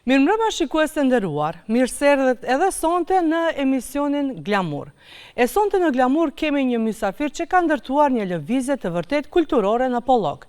Mirëmbrëma shikues të nderuar, mirë se erdhët edhe sonte në emisionin Glamur. E sonte në Glamur kemi një mysafir që ka ndërtuar një lëvizje të vërtet kulturore në Pollok.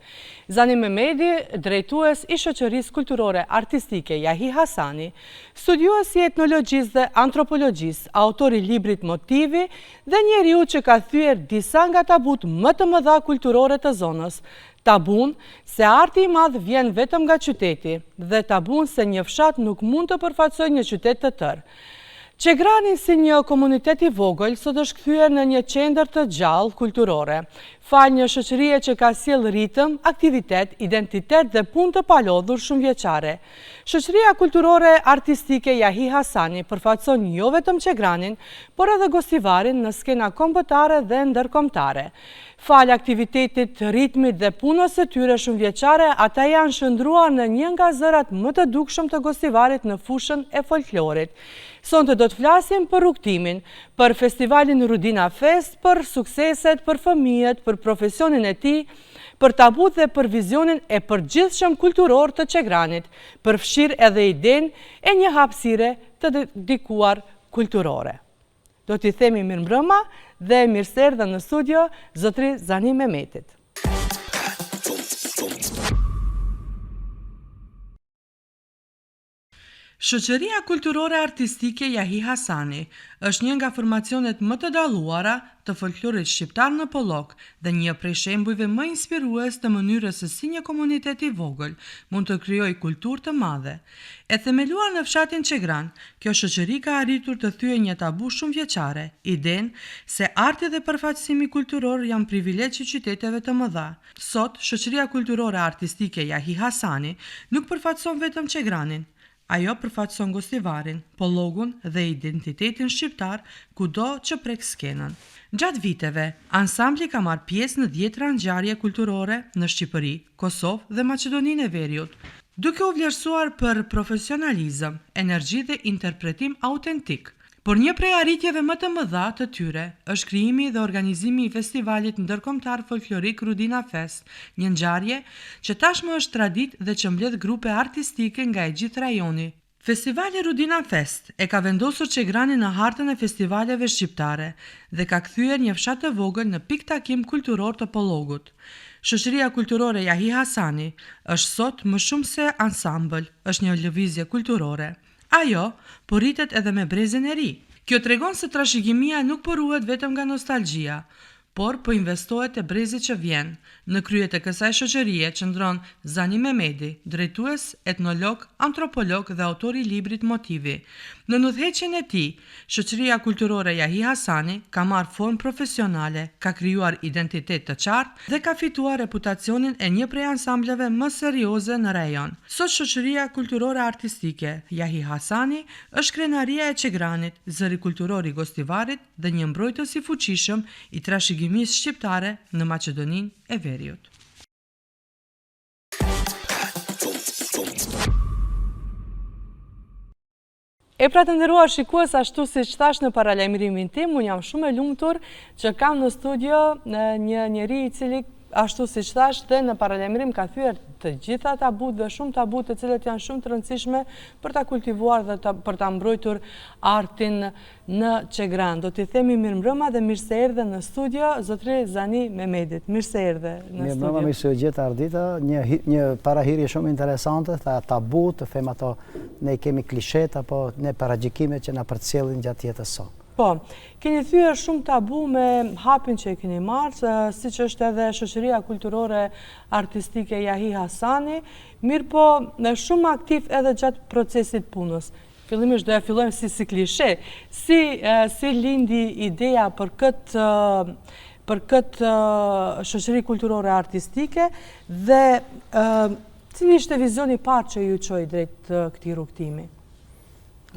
Zani Memedi, drejtues i shoqërisë kulturore artistike Jahi Hasani, studiues i etnologjisë dhe antropologjisë, autori i librit Motivi dhe njeriu që ka thyer disa nga tabut më të mëdha kulturore të zonës. Tabun se arti i madh vjen vetëm nga qyteti dhe tabun se një fshat nuk mund të përfaqësojë një qytet të tërë. Çegrani si një komunitet i vogël sot është kthyer në një qendër të gjallë kulturore, fal një shoqërie që ka sjell ritëm, aktivitet, identitet dhe punë të palodhur shumëvjeçare. Shoqëria kulturore artistike Jahi Hasani përfaqëson jo vetëm Çegranin, por edhe Gosivarin në skena kombëtare dhe ndërkombëtare. Fal aktivitetit, ritmit dhe punës së tyre shumëvjeçare, ata janë shndruar në një nga zërat më të dukshëm të Gosivarit në fushën e folklorit. Sonte do të flasim për rrugtimin, për festivalin Rudina Fest, për sukseset, për fëmijët, për profesionin e tij, për tabut dhe për vizionin e përgjithshëm kulturor të Çegranit, përfshir edhe idenë e një hapësire të dedikuar kulturore. Do t'i themi mirëmbrëma dhe mirë se erdha në studio zotri Zani Memedit. Shoqëria kulturore artistike Jahi Hasani është një nga formacionet më të dalluara të folklorit shqiptar në Pollok dhe një prej shembujve më inspirues të mënyrës se si një komunitet i vogël mund të krijojë kulturë të madhe. E themeluar në fshatin Çegran, kjo shoqëri ka arritur të thyejë një tabu shumëvjeçare, idenë se arti dhe përfaqësimi kulturor janë privilegj i qyteteve të mëdha. Sot, shoqëria kulturore artistike Jahi Hasani nuk përfaqëson vetëm Çegranin. Ajo përfaqëson Gosivarin, Pollogun dhe identitetin shqiptar kudo që prek skenën. Gjatë viteve, ansambli ka marrë pjesë në 10 ngjarje kulturore në Shqipëri, Kosovë dhe Maqedoninë e Veriut, duke u vlerësuar për profesionalizëm, energji dhe interpretim autentik. Por një prej arritjeve më të mëdha të tyre është krijimi dhe organizimi i festivalit ndërkombëtar folklorik Rudina Fest, një ngjarje që tashmë është traditë dhe që mbledh grupe artistike nga e gjithë rajoni. Festivali Rudina Fest e ka vendosur Çegranin në hartën e festivaleve shqiptare dhe ka kthyer një fshat të vogël në pikë takim kulturor të Pollogut. Shoqëria kulturore Jahi Hasani është sot më shumë se ansambël, është një lëvizje kulturore. Ajo po rritet edhe me brezin e ri. Kjo tregon se trashëgimia nuk po ruhet vetëm nga nostalgjia, por po investohet te brezi që vjen. Në krye të kësaj shoqërie qëndron Zani Memedi, drejtues, etnolog, antropolog dhe autori i librit Motivi. Në udhëheqjen e tij, shoqëria kulturore Jahi Hasani ka marrë formë profesionale, ka krijuar identitet të qartë dhe ka fituar reputacionin e një prej ansambleve më serioze në rajon. Sot shoqëria kulturore artistike Jahi Hasani është krenaria e Çegranit, zëri kulturor i Gosivarit dhe një mbrojtës i fuqishëm i trashëgimisë shqiptare në Maqedoninë e Veriut. E pra të nderuar shikues, ashtu siç thash në paralajmërimin tim, unë jam shumë e lumtur që kam në studio një njeri i cili ashtu siç thash dhe në paralajmërim ka thyer të gjitha tabut dhe shumë tabut të cilët janë shumë të rëndësishme për ta kultivuar dhe për ta mbrojtur artin në Çegran. Do t'i themi mirëmbrëma dhe mirë se erdhe në studio zotri Zani Memedit. Mirë se erdhe në studio. Mirëmbrëma, mirë se u gjeta Ardita. Një parahirje shumë interesante, tabut, të them ato, ne kemi klishet apo ne paragjikime që na përcjellin gjatë jetës sot. Po, keni thyer shumë tabu me hapin që e keni marrë, siç është edhe shoqëria kulturore artistike Jahi Hasani, mirë po shumë aktiv edhe gjatë procesit punës. Fillimisht do ja fillojmë si klishe, si lindi ideja për këtë shoqëri kulturore artistike dhe cili ishte vizioni i parë që ju çoi drejt këtij rrugtimi?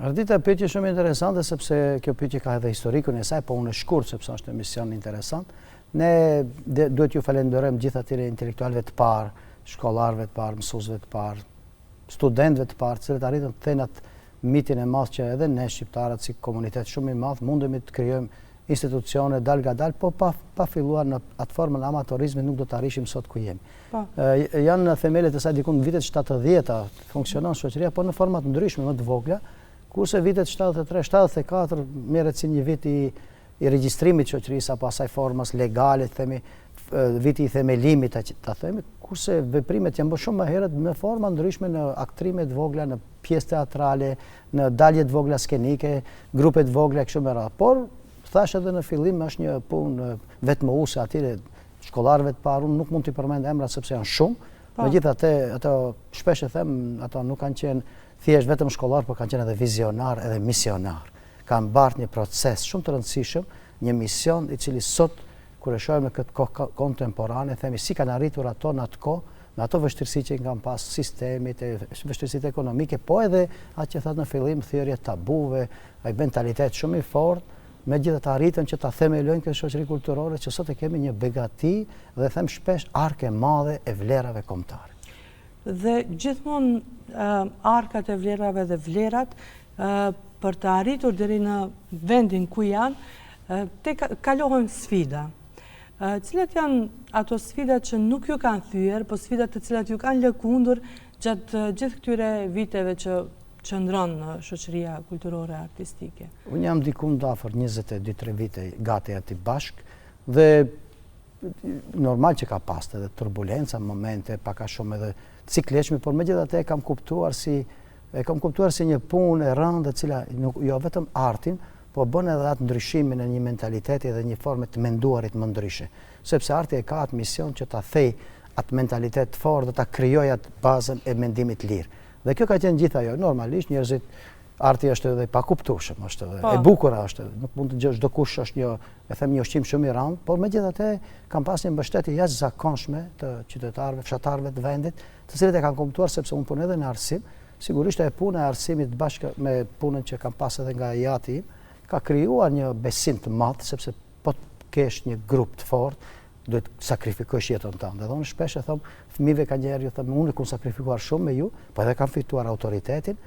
Ardita, pyetje shumë interesante, sepse kjo pyetje ka edhe historikun e saj, po unë shkurt sepse është emision interesant. Ne duhet ju falenderojmë gjithë atyre intelektualëve të parë, shkollarëve të parë, mësuesve të parë, studentëve të parë, cilët arritën të thënë atë mitin e madh që edhe ne shqiptarët si komunitet shumë i madh mundemi të krijojmë institucione, dal nga dal, po pa filluar në atë formën amatorizmi nuk do të arishim sot ku jemi. Janë themelet e saj diku në vitet 70-a, funksionon shoqëria, po në format ndryshme më të vogla, kurse vitet 73-74 merret si një vit i regjistrimit shoqërisë apo asaj formës legale, themi, viti i themelimit, ta themi, kurse veprimet janë bërë shumë më herët në forma ndryshme, në aktrime të vogla, në pjesë teatrale, në dalje të vogla skenike, grupe të vogla kështu me radhë. Por thash edhe në fillim është një punë vetëmohuese atyre shkollarëve të parë, unë nuk mund t'i përmend emrat sepse janë shumë. Megjithatë, ato shpesh e them, ato nuk kanë qenë thjesht vetëm shkollar, por kanë qenë edhe vizionar, edhe misionar. Kanë mbartë një proces shumë të rëndësishëm, një mision i cili sot kur e shohim në këtë kohë kontemporane, themi si kanë arritur ato në atë kohë, me ato vështirësi që kanë pas sistemit, vështirësitë ekonomike, po edhe atë që thatë në fillim, thirrje tabuve, ai mentalitet shumë i fortë, megjithatë arritën që ta themelojnë këtë shoqëri kulturore që sot e kemi një begati dhe them shpesh ark e madhe e vlerave kombëtare. Dhe gjithmonë arkat e vlerave dhe vlerat për të arritur deri në vendin ku janë, te kalohen sfida. Cilat janë ato sfidat që nuk ju kanë thyer, po sfidat të cilat ju kanë lëkundur gjatë gjithë këtyre viteve që qëndron në shoqëria kulturore artistike? Unë jam diku afër 22-23 vite gati aty bashk dhe normal që ka pas edhe turbulenca, momente pak a shumë edhe cikletshme, por megjithatë e kam kuptuar si një punë e rëndë e cila jo vetëm artin, po bën edhe atë ndryshimin e një mentaliteti dhe një forme të menduarit më ndryshe. Sepse arti e ka atë mision që ta thej atë mentalitet fort dhe ta krijojë atë bazën e mendimit lirë. Dhe kjo ka qenë gjithë ajo. Normalisht njerëzit, arti është edhe pa kuptueshëm, është edhe e bukur është, nuk mund të dëgjosh çdo kush është një ushqim shumë i rëndë, por megjithatë kanë pas një mbështetje jashtëzakonshme të qytetarëve, fshatarëve të vendit, të cilët e kanë kuptuar sepse unë punoj edhe në arsim, sigurisht e puna e arsimit bashkë me punën që kam pas edhe nga jati, ka krijuar një besim të madh sepse po të kesh një grup të fortë, duhet të sakrifikosh jetën tënde. Dhe unë shpesh e them, fëmijëve kanë njerë, ju them, unë kam sakrifikuar shumë me ju, po edhe kam fituar autoritetin.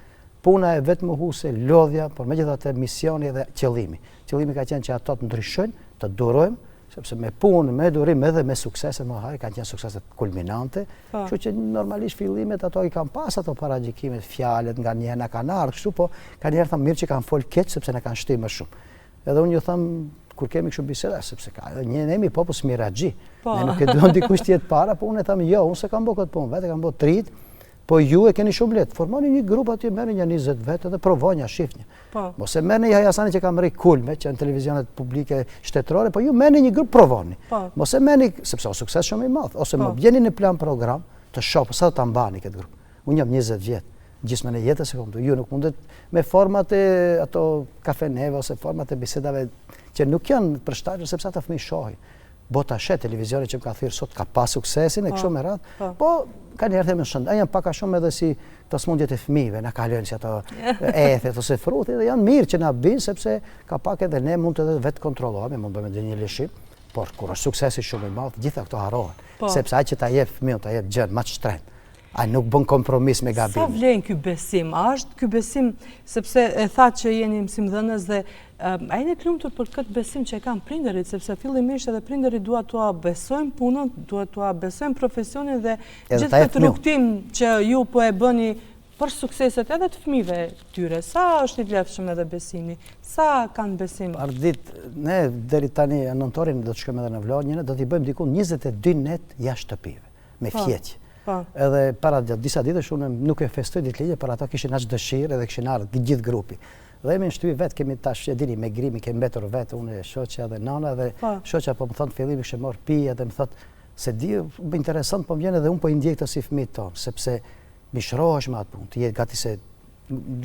Puna e vetëmohuese, lodhja, por megjithatë misioni dhe qëllimi. Qëllimi ka qenë që ato të ndryshojnë, të durojmë, sepse me punë, me durim edhe me suksese më haj, kanë qenë suksese kulminante. Kështu që normalisht fillimet ato i kanë pas ato paragjikimet, fjalët nga një na kanë ardhur kështu, po kanë njerëz mirë që kanë fol keq sepse na kanë shtyr më shumë. Edhe unë ju them kur kemi kështu biseda, sepse ka edhe një nemi popull miraxhi. Ne nuk e duam dikush tjetër para, po unë e them jo, unë se kam bërë këtë punë, vetë kam bërë trit, po ju e keni shumë lehtë. Formoni një grup aty, merrni një 20 vetë dhe provoni shifni. Mos e merrni Hasani që ka mri kulme që në televizionet publike shtetërore, po ju merrni një grup provoni. Mos e merrni sepse është sukses shumë i madh, ose më vjeni në plan program të shoh sa do ta mbani këtë grup. Unë jam 20 vjet, gjysmën e jetës e kam. Ju nuk mundet me format e ato kafeneve ose format e bisedave që nuk janë përshtatshme sepse ata fëmijë shohin. Bota shet televizioni që më ka thirr sot ka pas suksesin e kështu me radhë, po ka njerëz më shënd. Ai janë pak a shumë edhe si të smundjet e fëmijëve, na kalojnë si ato ethet ose fruti dhe janë mirë që na bin sepse ka pak edhe ne mund të vetë kontrollohemi, mund bëjmë edhe një lëshim, por kur është suksesi shumë i madh, gjitha këto harrohen, sepse ai që ta jep fëmijën, ta jep gjën më të shtrenjtë. Ai nuk bën kompromis me gabimin. Sa vlen ky besim? A është ky besim sepse e thatë që jeni mësimdhënës dhe a jeni të lumtur për këtë besim që e kanë prindërit, sepse fillimisht edhe prindërit duan t'ua besojnë punën, duan t'ua besojnë profesionin dhe gjithë këtë rrugtim që ju po e bëni për sukseset edhe të fëmijëve tyre. Sa është i vlefshëm edhe besimi? Sa kanë besim? Ardit, ne deri tani në nëntorin do të shkojmë edhe në Vlorë, do t'i bëjmë diku 22 net jashtë shtëpive, me fjeq. Edhe para disa ditësh unë nuk e festoj ditëlindjen, por ata kishin aq dëshirë edhe kishin ardhur gjithë grupi. Dhe jemi në shtëpi vetë, kemi tash e dini me grimi, kemi mbetur vetë, unë shoqja dhe nana dhe shoqja po më thon fillim kishte marr pije dhe më thot se di, më interesant po më vjen edhe unë po i ndjej këtë si fëmijët tonë, sepse mishrohesh me atë punë, ti je gati se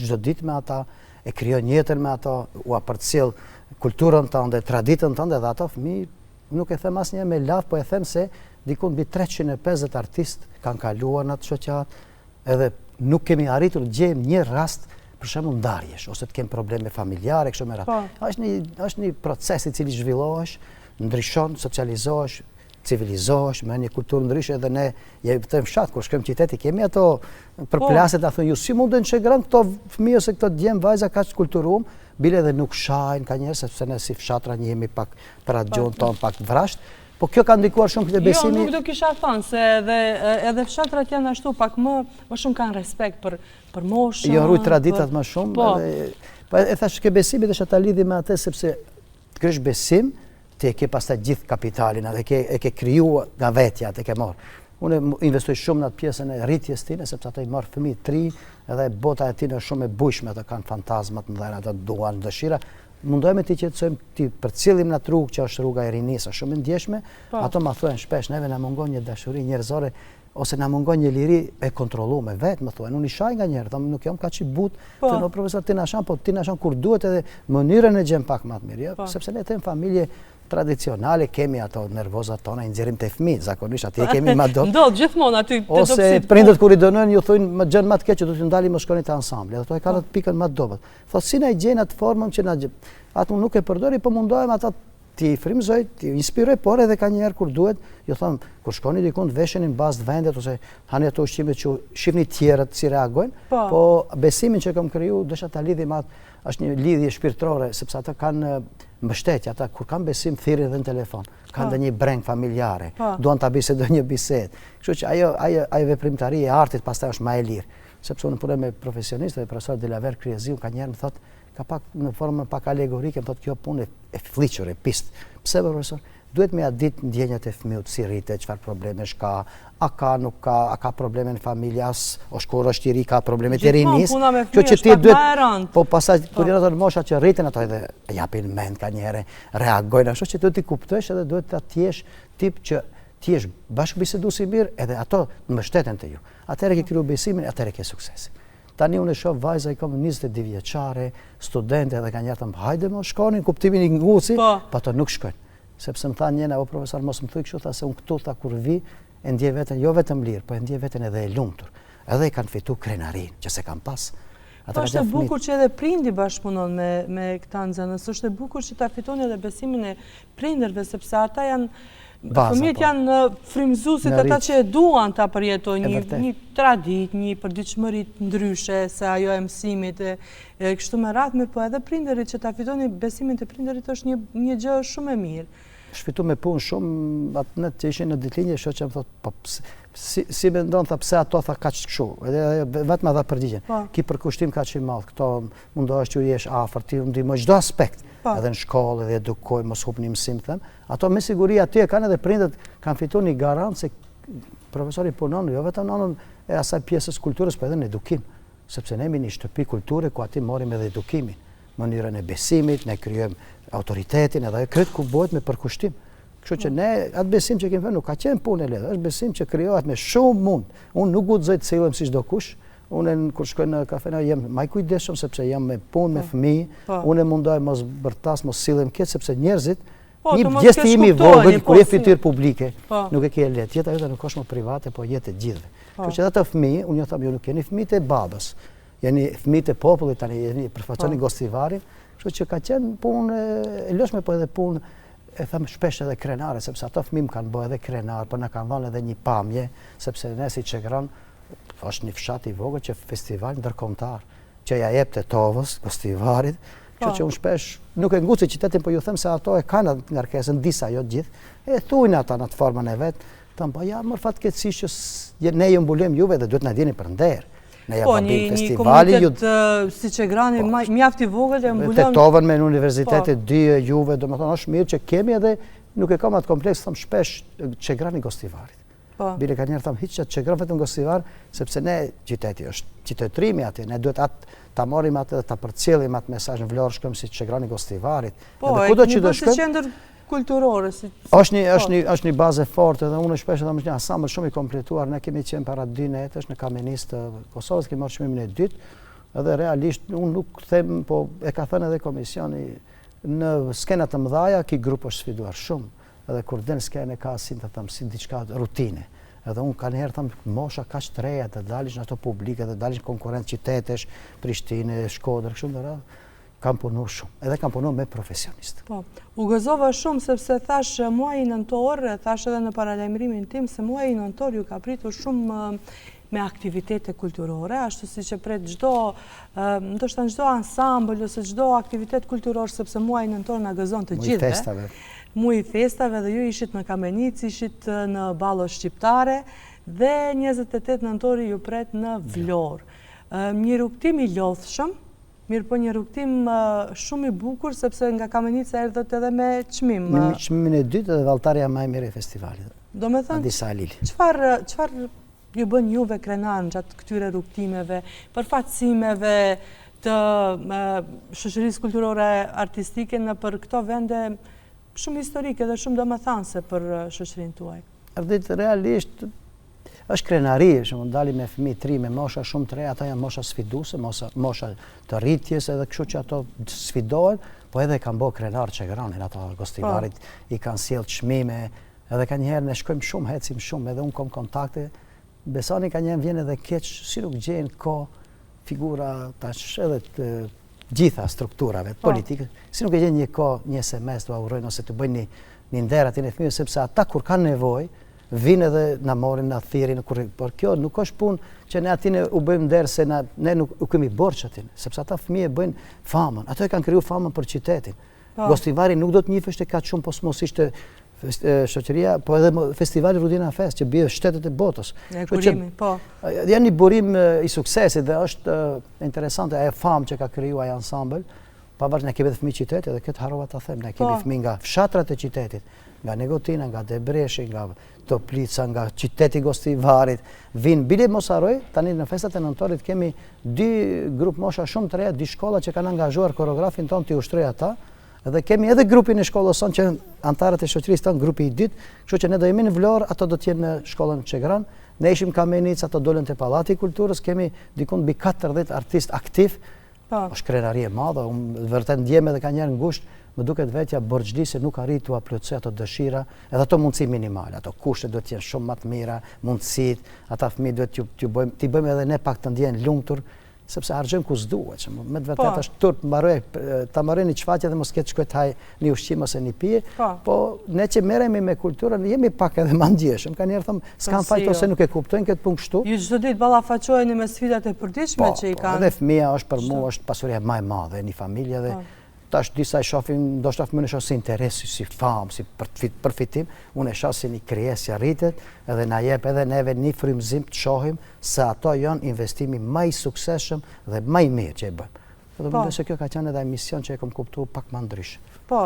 çdo ditë me ata, e krijon jetën me ata, u apërcjell kulturën tënde, traditën tënde dhe ata fëmijë nuk e them asnjëherë me laf, po e them se diku mbi 350 artistë kanë kaluar në atë shoqat, edhe nuk kemi arritur të gjejmë një rast për shembull ndarjesh ose të kem probleme familjare kështu me radhë. Është një proces i cili zhvillohesh, ndryshon, socializohesh, civilizohesh, me një kulturë ndryshe dhe ne jetojmë fshat, kur shkojmë qytet i kemi ato përplaset, a thonë ju si mund të integron këto fëmijë ose këto djem vajza kaq kulturuar, bile dhe nuk shajnë ka njerëz sepse ne si fshatra jemi pak për atë gjuhën tonë pak vrasht. Po kjo ka ndikuar shumë këtë besimi. Jo, nuk do kisha thënë se edhe fshatrat janë ashtu pak më shumë kanë respekt për moshën. Jo, ruaj traditat më shumë. Po e thash ke besimi dhe ta lidhi me atë sepse të kesh besim, ti e ke pastaj gjithë kapitalin, atë e ke krijuar nga vetja, atë ke marr. Unë investoj shumë në atë pjesën e rritjes tine, sepse ato i marr fëmijë të ri, edhe bota e tine është shumë e bujshme, ato kanë fantazmat më dhëna, ato duan dëshira. Mundohemi të qetësojmë, ti përcjellim në atë rrugë që është rruga e rinisë, shumë e ndjeshme, ato ma thuhen shpesh, neve na mungon një dashuri njerëzore, ose na mungon një liri e kontrolluar vetë, më thuhen. Unë i shaj nganjëherë, thonë nuk jam kaq i butë, thonë profesor ti na shan, po ti na shan kur duhet edhe mënyrën e gjem pak më të mirë, sepse ne jetojmë familje tradicionale, kemi ato nervozat tona, i nxjerrim te fëmijë, zakonisht atje kemi më dot. Ndodh gjithmonë aty te dobësit. Ose prindët kur i dënojnë ju thonë më gjën më të keq që do t'ju ndalim mos shkoni te ansambli. Ato e kanë atë pikën më të dobët. Thotë si na i gjejnë atë formën që na atë nuk e përdori, po mundohem ata ti frymëzoj, ti inspiroj, por edhe kanjëherë kur duhet, ju them kur shkoni diku të vesheni në bazë të vendet ose hani ato ushqimet që shihni të tjerët si reagojnë, po besimin që kam kriju desha ta lidhi me atë është një lidhje shpirtërore sepse ata kanë mbështetje, ata kur kanë besim thirrjen edhe në telefon, kanë dhe një breng familjare, duan ta bisedojnë një bisedë. Kështu që ajo veprimtari e artit pastaj është më e lirë, sepse unë punoj me profesionistë dhe profesor Delaver Kriezi, kanjëherë më thotë ka pak në formën pak alegorike, më thotë kjo punë e fliqur, e pist. Pse profesor? Duhet me ja ditë ndjenjat e fëmijët, si rritet, çfarë problemesh ka, a ka, nuk ka, a ka probleme në familjas, ose kur është i ri ka probleme të rinis. Kjo që ti duhet, po pastaj kur janë ato mosha që rriten ato edhe japin mend kanjëherë, reagojnë ashtu që duhet të kuptosh edhe duhet ta tjesh tip që ti je bashkëbisedues i mirë edhe ato mbështeten te ju. Atëherë ke kriju besimin, atëherë ke sukses. Tani unë shoh vajza i kam 22 vjeçare, studente edhe kanjëherë thon hajde mos shkonin kuptimin i nguci, po ato nuk shkojnë. Sepse më thanë njëna, o profesor, mos më thuj kështu, tha se unë këtu, tha kur vi, e ndje veten, jo vetëm lirë, po e ndje veten edhe e lumtur. Edhe i kanë fitu krenarin, që se kanë pas. Po është e bukur që edhe prindi bashkëpunon me këta nxënës, është e bukur që ta fitoni edhe besimin e prindërve, sepse ata janë, fëmijët janë frymëzuesit, ata që e duan ta përjetojnë një tradit, një përditshmëri ndryshe se ajo e mësimit e kështu me radhë, mirë po edhe prindërit që ta fitoni besimin të prindërit është një gjë shumë e mirë. Shfitu me punë shumë, atë në që ishin në ditëlinje, shoh që më thotë, po si me ndonë, tha pse ato tha kaq kështu, edhe vetëm dha përgjigjen. Ki përkushtim kaq i madh, këto mundohesh që jesh afër, ti ndihmoj çdo aspekt, edhe në shkollë, edhe edukoj, mos hupni mësim, them. Ato me siguri aty e kanë edhe prindët, kanë fituar një garancë se profesori punon, jo vetëm në anën e asaj pjesës kulturës, po edhe në edukim, sepse ne jemi një shtëpi kulture ku aty marrim edhe edukimin, mënyrën e besimit, ne krijojmë autoritetin, edhe këtë ku bëhet me përkushtim. Kështu që ne atë besim që kemi thënë nuk ka qenë punë e lehtë, është besim që krijohet me shumë mund. Unë nuk guxoj të sillem si çdo kush. Unë kur shkoj në kafena jam më i kujdesshëm sepse jam me punë me fëmijë. Unë mundoj mos bërtas, mos sillem keq sepse njerëzit një pjesë tim i vogël kur je fytyrë publike, nuk e ke lehtë. Jeta jote nuk është më private, po jetë e gjithëve. Kështu që ata fëmijë, unë ju them ju nuk jeni fëmijët e babës. Jeni fëmijët e popullit tani, jeni përfaqësoni gostivarin. Kështu që ka qenë punë e lëshme, po edhe punë e them shpesh edhe krenare, sepse ato fëmijë kanë bërë edhe krenar, por na kanë dhënë edhe një pamje, sepse ne si Çegran është një fshat i vogël që festival ndërkombëtar, që ja jep Tetovës, gostivarit, kështu që unë shpesh nuk e ngucë qytetin, po ju them se ato e kanë ngarkesën disa, jo të gjithë, e thujnë ata në atë formën e vet, thon po ja mor fatkeqësisht që ne ju mbulojmë juve dhe duhet na dini për nder. Po, një komunitet si Çegrani mjaft i vogël e mbulon Tetovën me në universitetet dy juve, domethënë është mirë që kemi edhe nuk e kam atë kompleks them shpesh Çegrani gostivarit. Bile ka njerë tham hiç atë Çegran vetëm gostivar, sepse ne qyteti është qytetërimi aty, ne duhet atë ta marrim atë dhe ta përcjellim atë mesazh në Vlorë shkojmë si Çegrani gostivarit. Edhe kudo që do shkojmë. Qendër kulturore si është një bazë forte dhe unë shpesh them një ansambël shumë i kompletuar. Ne kemi qenë para 2 netësh në Kamenis të Kosovës, kemi marrë çmimin e dytë, edhe realisht unë nuk them, po e ka thënë edhe komisioni në skena të mëdha ki grup është sfiduar shumë, edhe kur den skenë ka si të them si diçka rutine. Edhe unë kanë herë them mosha kaq të reja të dalish në ato publike, të dalish konkurrent qytetesh, Prishtinë, Shkodër, kështu me radhë. kam punu shumë, edhe kam punu me profesionistë. Po, u gëzova shumë sepse thash muaji nëntor, thash edhe në paralajmërimin tim se muaji nëntor ju ka pritur shumë me aktivitete kulturore, ashtu si që pret ndoshta në çdo ansambël ose çdo aktivitet kulturor, sepse muaji nëntor na gëzon të gjithëve. Muaji festave dhe ju ishit në Kamenic, ishit në ballo shqiptare dhe 28 nëntori ju pret në Vlorë. Një rrugtim i lodhshëm, mirë po një rrugtim shumë i bukur, sepse nga Kamenica erdhët edhe me çmim. Me çmimin e dytë dhe valltarja më e mirë e festivalit. Do me thënë, Adisa Alili. Çfarë ju bën juve krenar gjatë këtyre rrugtimeve, përfaqësimeve të shoqërisë kulturore artistike në për këto vende shumë historike dhe shumë domethënëse për shoqërinë tuaj? Ardit realisht është krenari, shumë ndali me fëmijë 3 me mosha shumë të reja, ata janë mosha sfiduese, mosha të rritjes, edhe kështu që ato sfidohen, po edhe kanë bërë krenar Çegranin, ata gostivarit i kanë sjellë çmime, edhe ka njëherë ne shkojmë shumë, hecim shumë, edhe unë kam kontakte. Besoni ka njëherë vjen edhe keq, si nuk gjen figura tash edhe të gjitha strukturave politike, si nuk e gjen një një SMS të urojnë ose të bëjnë një nder aty në fëmijë, sepse ata kur kanë nevojë vinë edhe na morin, na thirrin, por kjo nuk është punë që ne aty u bëjmë nder se ne nuk u kemi borxh aty, sepse ata fëmijë bëjnë famën, ato e kanë kriju famën për qytetin. Gostivari nuk do të njiheshte kaq shumë, po mos ishte shoqëria, po edhe festivali Rudina Fest që bie shtetet e botës. Janë një burim i suksesit dhe është interesante ajo famë që ka krijuar ai ansambël. Pavarësisht ne kemi fëmijë qyteti dhe këtë harrova ta them, ne kemi fëmijë nga fshatrat e qytetit, nga Negotina, nga Debreshi, nga Toplica, nga qyteti Gostivarit, vinë bile mos harroj, tani në festat e nëntorit kemi 2 grup mosha shumë të reja, 2 shkolla që kanë angazhuar koreografin ton të ushtroj ata, dhe kemi edhe grupin e shkollës son që antarët e shoqërisë tonë, grupi i dytë, kështu që ne do jemi në Vlorë, ato do të jenë në shkollën Çegran, ne ishim Kamenic, ato dolën te Pallati i Kulturës, kemi dikun mbi 40 artistë aktiv. Është krenari e madhe, unë vërtet ndjem edhe ka njerë ngushtë, më duket vetja borxhli se nuk arritu a plotësoj ato dëshira, edhe ato mundësi minimale, ato kushte duhet të jenë shumë më të mira, mundësitë, ata fëmijë duhet t'i bëjmë edhe ne pak të ndjenë lumtur, sepse harxojmë ku s'duhet, që me të vërtet është turp, ta mbaroj një çfaqje dhe mos ketë shkojt haj një ushqim ose një pije, po ne që merremi me kulturën jemi pak edhe mandjeshëm, ka njerë thëmë s'kan fajt ose nuk e kuptojnë këtë punë kështu. Ju çdo ditë ballafaqoheni me sfidat e përditshme që i kanë. Edhe fëmia është për mua është pasuria më e madhe e një familje dhe tash disa e shohin, ndoshta fëmijën e shohin si interes, si famë, si përfitim, unë e shoh si një krijesë që arritet edhe na jep edhe neve një frymëzim të shohim se ato janë investimi më i suksesshëm dhe më i mirë që e bëjmë. Do të se kjo ka qenë edhe mision që e kam kuptuar pak më ndryshe. Po,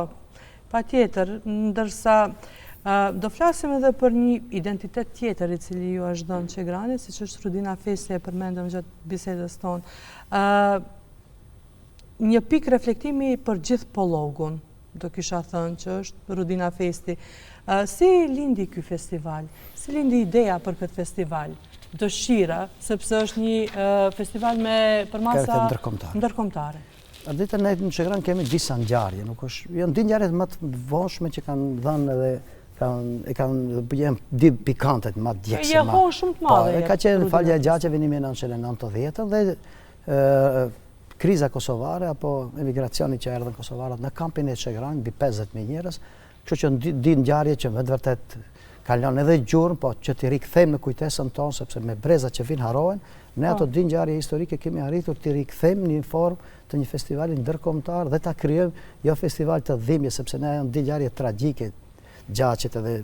patjetër, ndërsa do flasim edhe për një identitet tjetër i cili ju është dhënë Çegranit, siç është Rudina Festi, e përmendëm gjatë bisedës tonë. Një pikë reflektimi për gjithë Pollogun, do kisha thënë që është Rudina Festi. Si lindi ky festival? Si lindi ideja për këtë festival? Dëshira, sepse është një festival me përmasa ndërkombëtare. Ardita ne në Çegran kemi disa ngjarje, nuk është, janë 2 ngjarje më të vonshme që kanë dhënë edhe janë 2 pikante më djegse. Ja ho shumë të madhe. Ka qenë falja e gjaqeve në 1990 dhe kriza kosovare apo emigracioni që erdhën kosovarët në kampin e Çegranit mbi 50.000 njerëz, kështu që di ngjarje që me të vërtet kanë lënë edhe gjurmë, po që t'i rikthejmë në kujtesën tonë, sepse me brezat që vinë harohen, ne ato 2 ngjarje historike kemi arritur t'i rikthejmë në një formë të një festivali ndërkombëtar dhe ta krijojmë jo festival të dhimbje, sepse ne janë 2 ngjarje tragjike, Gjaqet edhe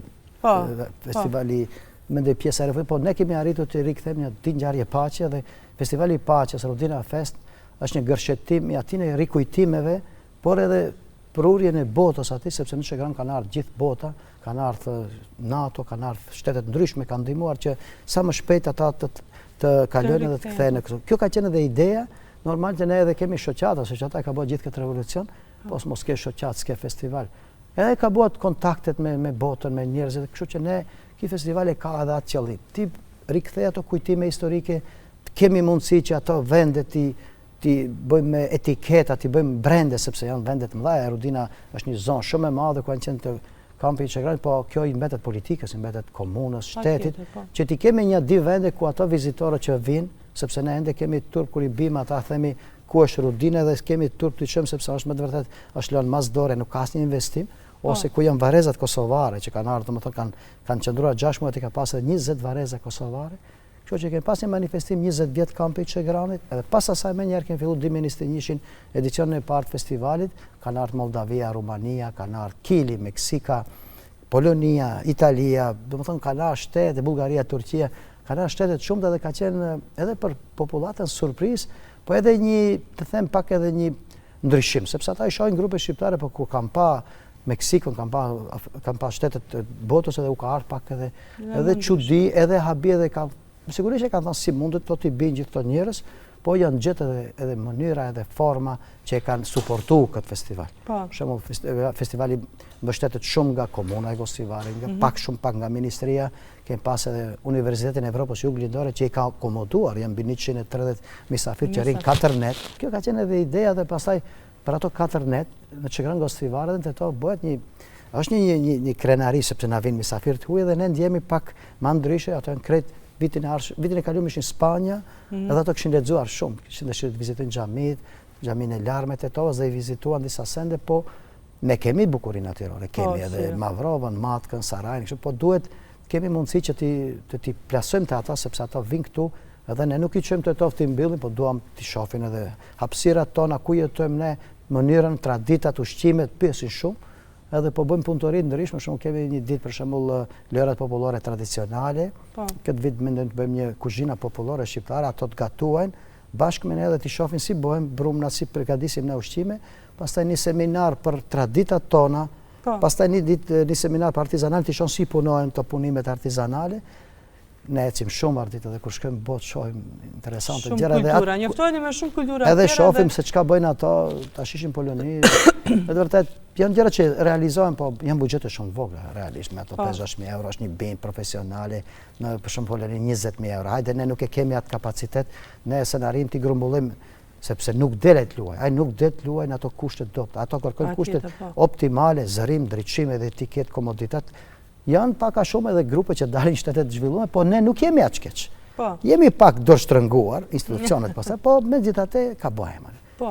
festivali mendoj pjesa e po ne kemi arritur t'i rikthejmë një 2 ngjarje paqe dhe festivali i paqes Rudina Fest është një gërshetim i atyre rikujtimeve, por edhe prurjen e botës aty, sepse në Çegran kanë ardhur gjithë bota, kanë ardhur NATO, kanë ardhur shtetet ndryshme, kanë ndihmuar që sa më shpejt ata të kalojnë dhe të kthehen këtu. Kjo ka qenë edhe ideja, normal që ne edhe kemi shoqata, shoqata ka bërë gjithë këtë revolucion, po mos ke shoqat, s'ke festival. Edhe ka bërë kontaktet me botën, me njerëzit, kështu që ne ky festival ka edhe atë qëllim. Ti rikthej ato kujtime historike, kemi mundësi që ato vende ti bëjmë me etiketa, ti bëjmë brende, sepse janë vendet mëdha. Rudina është një zonë shumë e madhe ku kanë qenë të kampi i Çegranit, po kjo i mbetet politikës, i mbetet komunës, shtetit, që ti kemi 1-2 vende ku ato vizitorët që vinë, sepse ne ende kemi turp kur i bim ata themi ku është rudine dhe kemi turp të qëmë sepse është më të vërtet është lënë mas dore, nuk ka asnjë investim, ose ku janë varezat kosovare që kanë ardhur, domethënë kanë qëndruar 6 muaj, ka pasur 20 vareza kosovare. Kështu që kemi pas një manifestim 20 vjet kampi i Çegranit, edhe pas asaj më njëherë kemi filluar 2021 edicionin e parë të festivalit, kanë ardhur Moldavia, Rumania, kanë ardhur Kili, Meksika, Polonia, Italia, domethënë kanë ardhur shtete, Bullgaria, Turqia, kanë ardhur shtete të shumta dhe ka qenë edhe për popullatën surprizë, po edhe një, të them pak edhe një ndryshim, sepse ata i shohin grupe shqiptare, po kur kanë pa Meksikën, kanë pa shtetet të botës edhe u ka ardhur pak edhe çudi, edhe habi, edhe kanë sigurisht e kanë thënë si mundet të t'i bëjnë gjithë këto njerëz, po janë gjetë edhe mënyra edhe forma që e kanë suportuar këtë festival. Për shembull, festivali mbështetet shumë nga komuna e Kosovare, pak nga ministria, kemi pas edhe Universitetin e Evropës Juglindore që i ka akomoduar, janë mbi 130 mysafirë që rrinë 4 net. Kjo ka qenë edhe ideja dhe pastaj për ato 4 net në Çegran Kosovare dhe to bëhet është një krenari sepse na vinë mysafirë të huaj dhe ne ndjehemi pak më ndryshe, ato janë krejt vitin e kaluar ishin në Spanja, edhe ato kishin lexuar shumë, kishin dëshirë të vizitojnë xhamin e Larmet e Tovës dhe i vizituan disa sende, po ne kemi bukurinë natyrore, kemi edhe Mavrovën, Matkën, Sarajin, kështu, po duhet kemi mundësi që ti plasojmë te ata sepse ata vinë këtu, edhe ne nuk i çojmë të toftë të mbyllim, po duam t'i shohin edhe hapësirat tona ku jetojmë ne, mënyrën, traditat, ushqimet, pyesin shumë. Edhe po bëjmë punëtori ndryshme, shumë kemi një ditë për shembull lërat popullore tradicionale. Këtë vit mendojmë të bëjmë një kuzhina popullore shqiptare, ato të gatuajnë, bashkë me ne edhe t'i shohin si bëjmë brumna, si përgatisim ne ushqime, pastaj një seminar për traditat tona, pastaj një seminar për artizanal, t'i shohin si punojnë të punimet artizanale. Ne ecim shumë ardit edhe kur shkojmë botë shohim interesante gjëra. Shumë kultura, njoftoheni me shumë kultura. Edhe shohim se çka bëjnë ato, tash ishin Poloni. Në vërtet janë gjëra që realizohen, po janë buxhete shumë vogla realisht me ato 5-6.000 euro, është një band profesionale, në për shembull Poloni 20.000 euro. Hajde ne nuk e kemi atë kapacitet, ne se na arrim ti grumbullim sepse nuk delet luaj. Ai nuk det luaj në ato kushte dobta. Ato kërkojnë kushte optimale, zërim, drejtësim edhe etiket, komoditet. Janë pak a shumë edhe grupe që dalin shtetet të zhvilluara, po ne nuk jemi aq keq. Jemi pak dorështrënguar, institucionet pastaj, po megjithatë ka bëhem.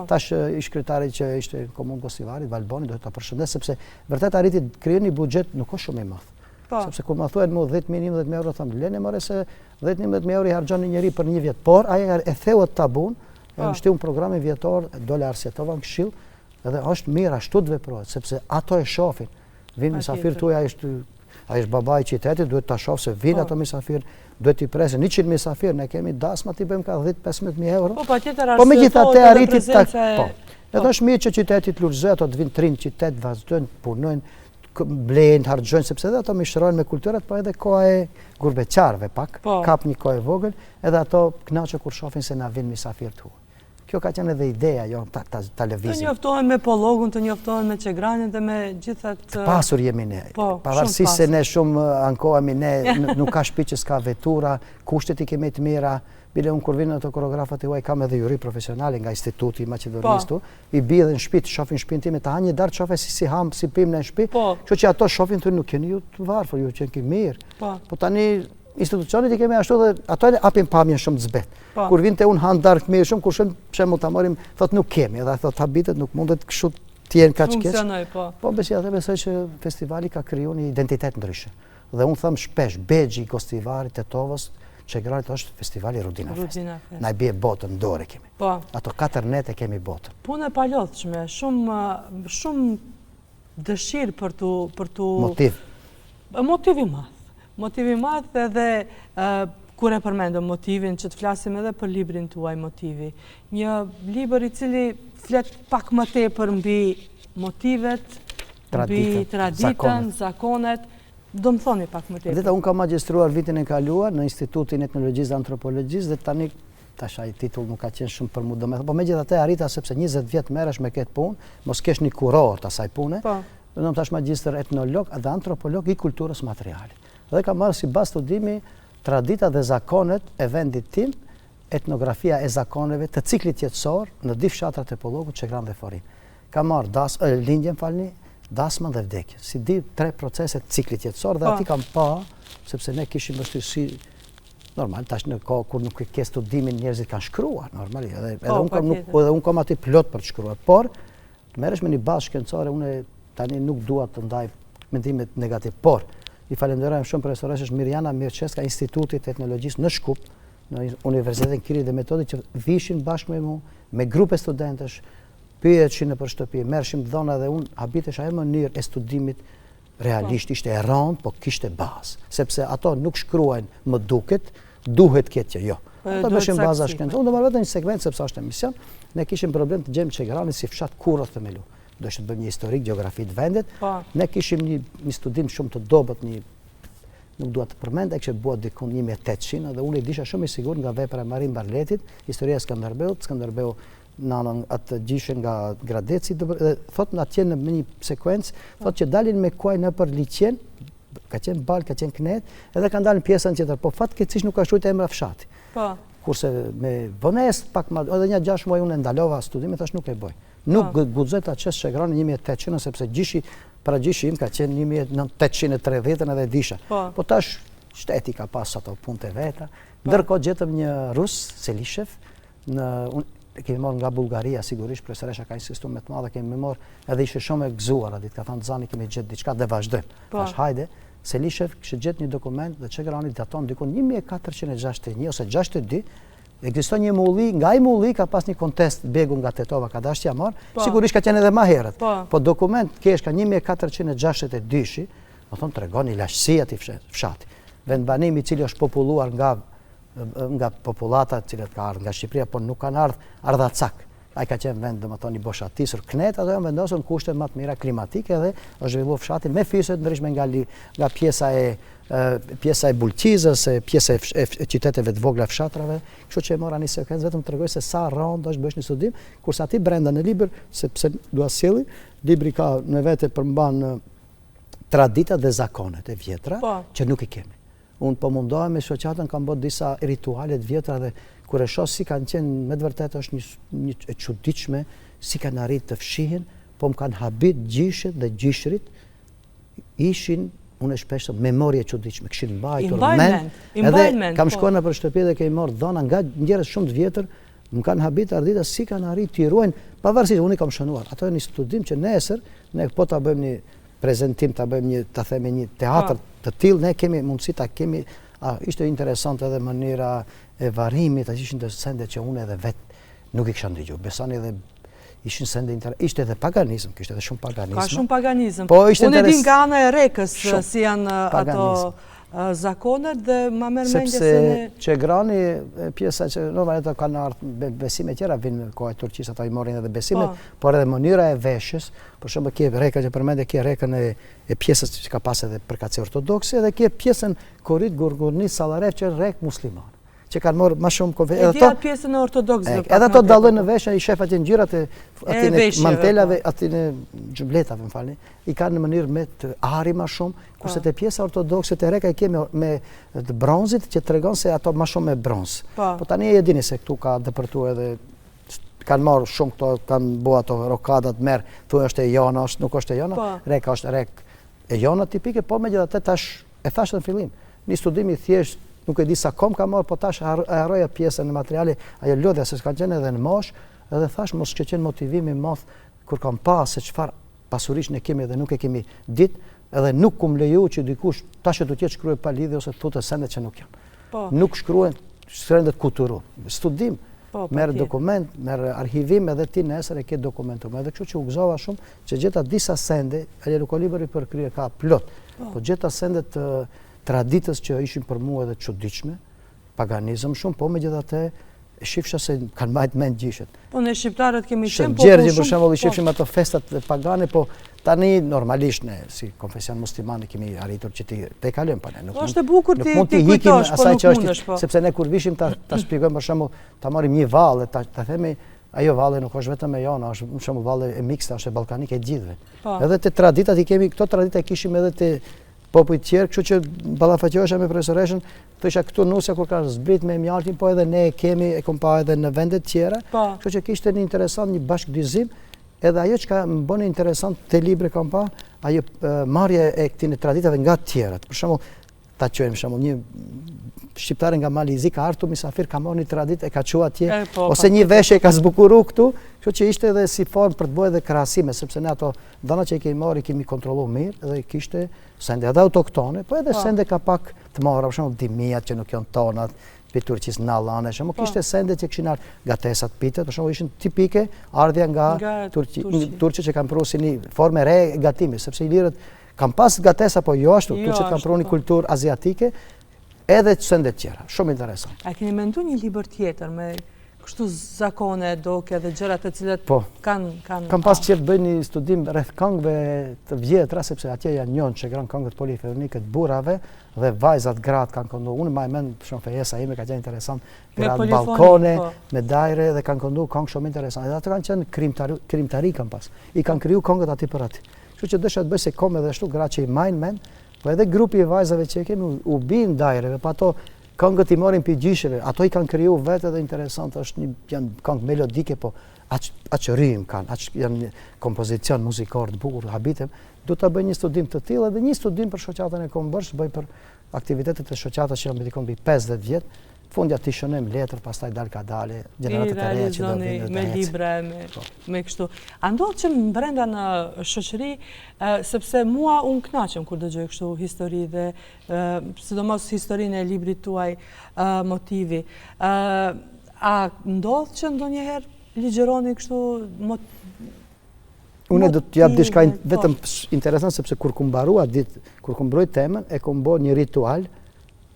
Tash ish kryetari që ishte në komunë Kosivarit, Valboni, do ta përshëndes sepse vërtet arriti të krijojë një buxhet nuk është shumë i madh. Sepse kur më thuhet mua 10.000-11.000 euro, them lene more se 10.000-11.000 euro i harxhon një njeri për një vjet, por ai e theu të tabun, e mbështiu një program vjetor, dole Arsietova në Këshill, edhe është mirë ashtu të veprohet, sepse ato e shohin. Vinë mysafir tuaj, ai është babai i qytetit, duhet ta shoh se vinë ato mysafir, duhet t'i presin 100 mysafir, ne kemi dasma t'i bëjmë ka 10-15.000 euro. Po patjetër po megjithatë arriti po. Edhe është mirë që qyteti të lulëzoj, ato të vinë trinë qytet, vazhdojnë, punojnë, blejnë, harxojnë, sepse edhe ato mishërojnë me kulturat, po edhe koha e gurbeqarëve pak, kap një kohë e vogël, edhe ato kënaqen kur shohin se na vinë mysafir të huaj. Kjo ka qenë edhe ideja jo ta lëvizim. Të njoftohen me Pollogun, të njoftohen me Çegranin dhe me gjithat. Të pasur jemi ne. Pavarësisht se ne shumë ankohemi ne, nuk ka shtëpi që s'ka vetura, kushtet i kemi të mira. Bile unë kur vinë ato koreografat e huaj kam edhe juri profesionale nga Instituti i Maqedonisë, i bie edhe në shtëpi, shohin shtëpinë time, ta hanë një darkë shohin si ham, si pimë në shtëpi. Kështu që ato shohin thonë nuk keni ju të varfër, ju qenë mirë. Po tani institucionet i kemi ashtu dhe ato e apin pamjen shumë të zbet. Kur vinte unë hanë darkë mirë shumë, kur shumë shembull ta marrim, thot nuk kemi, edhe thot habitet nuk mundet kështu të jenë kaq keq. Po besoj që festivali ka krijuar një identitet ndryshe. Dhe unë them shpesh, Bexhi, Kostivarit, Tetovës, Çegranit është festivali Rudina Fest. Na i bie botën dorë kemi. Ato 4 nete kemi botën. Punë e palodhshme, shumë dëshirë për tu motiv. Motivi madh edhe kur e përmendëm motivin që të flasim edhe për librin tuaj Motivi. Një libër i cili flet pak më tepër mbi motivet, mbi traditën, zakonet. Do më thoni pak më tepër. Dita, unë kam magjistruar vitin e kaluar në Institutin Etnologjisë dhe Antropologjisë dhe tani tash ai titull nuk ka qenë shumë për mua domethënë, po megjithatë arrita sepse 20 vjet merresh me këtë punë, mos kesh një kuror të asaj pune. Unë tash magjistër etnolog dhe antropolog i kulturës materiale. Dhe kam marrë si bazë studimi traditat dhe zakonet e vendit tim, etnografia e zakoneve të ciklit jetësor në dy fshatrat e Pollogut, Çegran dhe Forin. Kam marrë lindjen, dasmën dhe vdekjen, si 3 proceset ciklit jetësor dhe ati kam pa, sepse ne kishim vështirësi Normal, tash në kohë kur nuk ke studimin njerëzit kanë shkruar, normalisht, edhe unë kam aty plot për të shkruar, por të merresh me një bazë shkencore, unë tani nuk dua të ndaj mendimet negativ, por i falenderojmë shumë profesoreshës Mirjana Mirçeska, Instituti i Teknologjisë në Shkup, në Universitetin Kiri dhe Metodi, që vishin bashkë me mu, me grupe studentesh, pyeteshin nëpër shtëpi, merrshim dhona dhe unë habitesh ajo mënyrë e studimit realisht ishte e rëndë, po kishte bazë, sepse ato nuk shkruajnë më duhet këtë që jo. Ato bëshin baza shkencore. Unë do marrë vetëm një sekvent sepse është emision, ne kishim problem të gjejmë Çegrani si fshat kurrë themelu. Do të bëjmë një historik, gjeografi të vendit. Ne kishim një studim shumë të dobët, nuk dua të përmend, e kishte bua diku 1800 dhe unë i disha shumë i sigurt nga vepra e Marin Barletit, historia e Skënderbeut, Skënderbeu nanën atë gjishen nga Gradeci, dhe thot në atje në një sekuencë, thot që dalin me kuaj në për liqen, ka qenë Bal, ka qenë Knet, edhe kanë dalë në pjesën tjetër, po fatkeqësisht nuk ka shkruajtur emra fshati. Kurse me vonesë pak më, edhe një 6 muaj unë ndalova studimin, thash nuk e bëj. Nuk guxoj ta çes Çegranin 1800 sepse para gjishi im ka qenë 1830 edhe disha. Po tash shteti ka pas ato punte veta. Ndërkohë gjetëm një rus, Selishev, kemi marrë nga Bullgaria, sigurisht profesoresha ka insistuar me të madhe, kemi marrë edhe ishte shumë e gëzuar atë, ka thënë Zani kemi gjetë diçka dhe vazhdojmë. Tash hajde, Selishev kishte gjetë një dokument dhe Çegrani daton diku 1461 ose 62, ekziston një mulli, nga ai mulli ka pas një kontest Begu nga Tetova ka dashur t'ia marr, sigurisht ka qenë edhe më herët. Po dokument kesh ka 1462, do thonë tregon ilashësia të fshatit. Vendbanimi i cili është populluar nga populata të cilët ka ardhur nga Shqipëria, por nuk kanë ardha cak. Ai ka qenë vend domethënë i boshatisur Knet, ato janë vendosur në kushte më të mira klimatike dhe është zhvilluar fshati me fyse të ndryshme nga pjesa e Bulqizës, pjesa e qyteteve të vogla fshatrave, kështu që e mora një sekvencë vetëm tregoj se sa rënd është bësh një studim, kurse aty brenda në libër, sepse dua sjelli, libri ka në vete përmban traditat dhe zakonet e vjetra që nuk i kemi. Unë po mundohem me shoqatën, kam bërë disa rituale të vjetra dhe kur e shoh si kanë qenë, me të vërtetë është një e çuditshme, si kanë arritë të fshihen, po më kanë habit gjishet dhe gjishrit, ishin, unë e shpesh memorie e çuditshme, kishin mbajtur mend. Edhe kam shkuar nëpër shtëpi dhe kemi marrë dhona nga njerëz shumë të vjetër, më kanë habit ardita si kanë arritë të ruajnë, pavarësisht unë i kam shënuar. Ato janë një studim që nesër ne po ta bëjmë një prezantim, ta bëjmë një teatr të tillë, ne kemi mundësi ta kemi. Ishte interesante edhe mënyra e varrimit, ishin të sende që unë edhe vetë nuk i kisha ndëgjuar. Besoni edhe ishin sende ishte edhe paganizëm, kishte edhe shumë paganizëm. Ka shumë paganizëm. Unë e di nga ana e Rekës si janë ato zakonet dhe ma merr mendje se sepse Çegrani pjesa që normalisht kanë ardhur besime tjera vinë në kohë turqisë, ata i morën edhe besimet, por edhe mënyra e veshjes, për shembull ke Reka që përmendë, ke Rekën e pjesës që ka pas edhe përkatësi ortodokse, edhe ke pjesën Korit Gurgurni Sallarev që rek musliman, që kanë marrë më shumë konfetë. Edhe ato pjesën e ortodokse. Edhe ato dallojnë në veshje, i shef atje ngjyrat e mantelave, aty në xhubletave, më falni, i kanë në mënyrë me të ari më shumë, kurse te pjesa ortodokse te Reka i kemi me të bronzit që tregon se ato më shumë me bronz. Po tani e dini se këtu ka depërtuar edhe kanë marrë shumë këto, kanë bërë ato rokadat merr, thuaj është e jona, nuk është e jona, Reka është rek e jona tipike, po megjithatë tash e thash në fillim, një studim i thjesht, nuk e di sa kom ka marrë, po tash e harroja pjesën e materiali, ajo lodhja se s'ka qenë edhe në mosh, edhe thash mos që qenë motivimi madh kur kam pas se çfarë pasurish ne kemi dhe nuk e kemi ditë, edhe nuk kum leju që dikush tash do të jetë shkruaj pa lidhje ose thotë sendet që nuk janë. Nuk shkruhen sendet kulturor. Studim, merr dokument, merr arhivim edhe ti nesër e ke dokumentuar. Edhe kështu që u gëzova shumë që gjeta disa sende, ajo libri për krye ka plot, po gjeta sende të traditës që ishin për mua edhe çuditshme, paganizëm shumë, po megjithatë shifsha se kanë mbajtur mend gjishet. Po ne shqiptarët kemi qenë po Gjergji për shembull i shifshim ato festat pagane, po tani normalisht ne si konfesion musliman kemi arritur që te kalojmë pa ne. Nuk është e bukur ti kujtosh, po nuk mundesh po. Sepse ne kur vishim ta shpjegojmë për shembull, ta marrim një vallë, ta themi ajo valle nuk është vetëm e jona, është për shembull valle e miksta, është e ballkanike e gjithëve. Edhe te traditat i kemi, këto tradita kishim edhe te popujt tjerë, kështu që ballafaqohesha me profesoreshën, thosha këtu nusja kur ka zbrit me mjaltin, po edhe ne kemi e kompa edhe në vende të tjera, kështu që kishte një interesant një bashkëdyzim, edhe ajo që më bënë interesant te libri kam pa, ajo marrja e këtyre traditave nga të tjerat. Për shembull, ta quajmë për shembull një shqiptare nga Malizi ka ardhur misafir, ka marrë një traditë e ka çuar atje, ose një veshje e ka zbukuru këtu, kështu që ishte edhe si formë për të bërë edhe krahasime, sepse ne ato dhëna që i kemi marrë i kemi kontrolluar mirë dhe kishte sende edhe autoktone, po edhe sende ka pak të marra, për shembull dimijat që nuk janë tonat, për Turqisë nallane, shumë kishte sende që kishin gatesat pitet, për shembull ishin tipike ardhja nga Turqi që kanë prusi një formë re gatimi, sepse ilirët kanë pas gatesa, po jo ashtu, Turqit kanë pru një kulturë aziatike, edhe sende tjera, shumë interesant. A keni mendu një libër tjetër me kështu zakone, doke dhe gjërat e cilat kanë... Kam pas qërë bëj një studim rreth këngëve të vjetra, sepse atje janë njënë që granë këngët polifoniket burave dhe vajzat gratë kanë këndu. Unë ma e men, shumë fejesa ime ka qenë interesant, gratë balkone, me dajre dhe kanë këndu këngë shumë interesant. Edhe atë kanë qenë krimtari kanë pas. I kanë kriju këngët ati për ati. Kështu që dësha të bëj se kome dhe shtu gratë që i majnë men, po edhe grupi e vajzave që kemi u binë dajreve, pa ato këngët i morin për gjisheve, ato i kanë kriju vetë edhe interesant, janë këngë melodike, po aqë rrim kanë, aqë janë kompozicion muzikor të bukur, habitem, du të bëj një studim të tillë edhe një studim për shoqatën e Kombërsh, bëj për aktivitetet e shoqatës që janë dikon mbi 50 vjetë, fundja t'i shënojm letër, pastaj dal ka dale, gjeneratet e reja që do vinë me libra, me kështu. A ndodh që brenda në shoqëri, sepse mua unë kënaqem kur dëgjoj kështu histori dhe sidomos historinë e librit tuaj Motivi. A ndodh që ndonjëherë ligjeroni kështu Unë do të jap diçka vetëm interesant sepse kur kum mbarua ditë, kur kum mbroj temën, e kum bë një ritual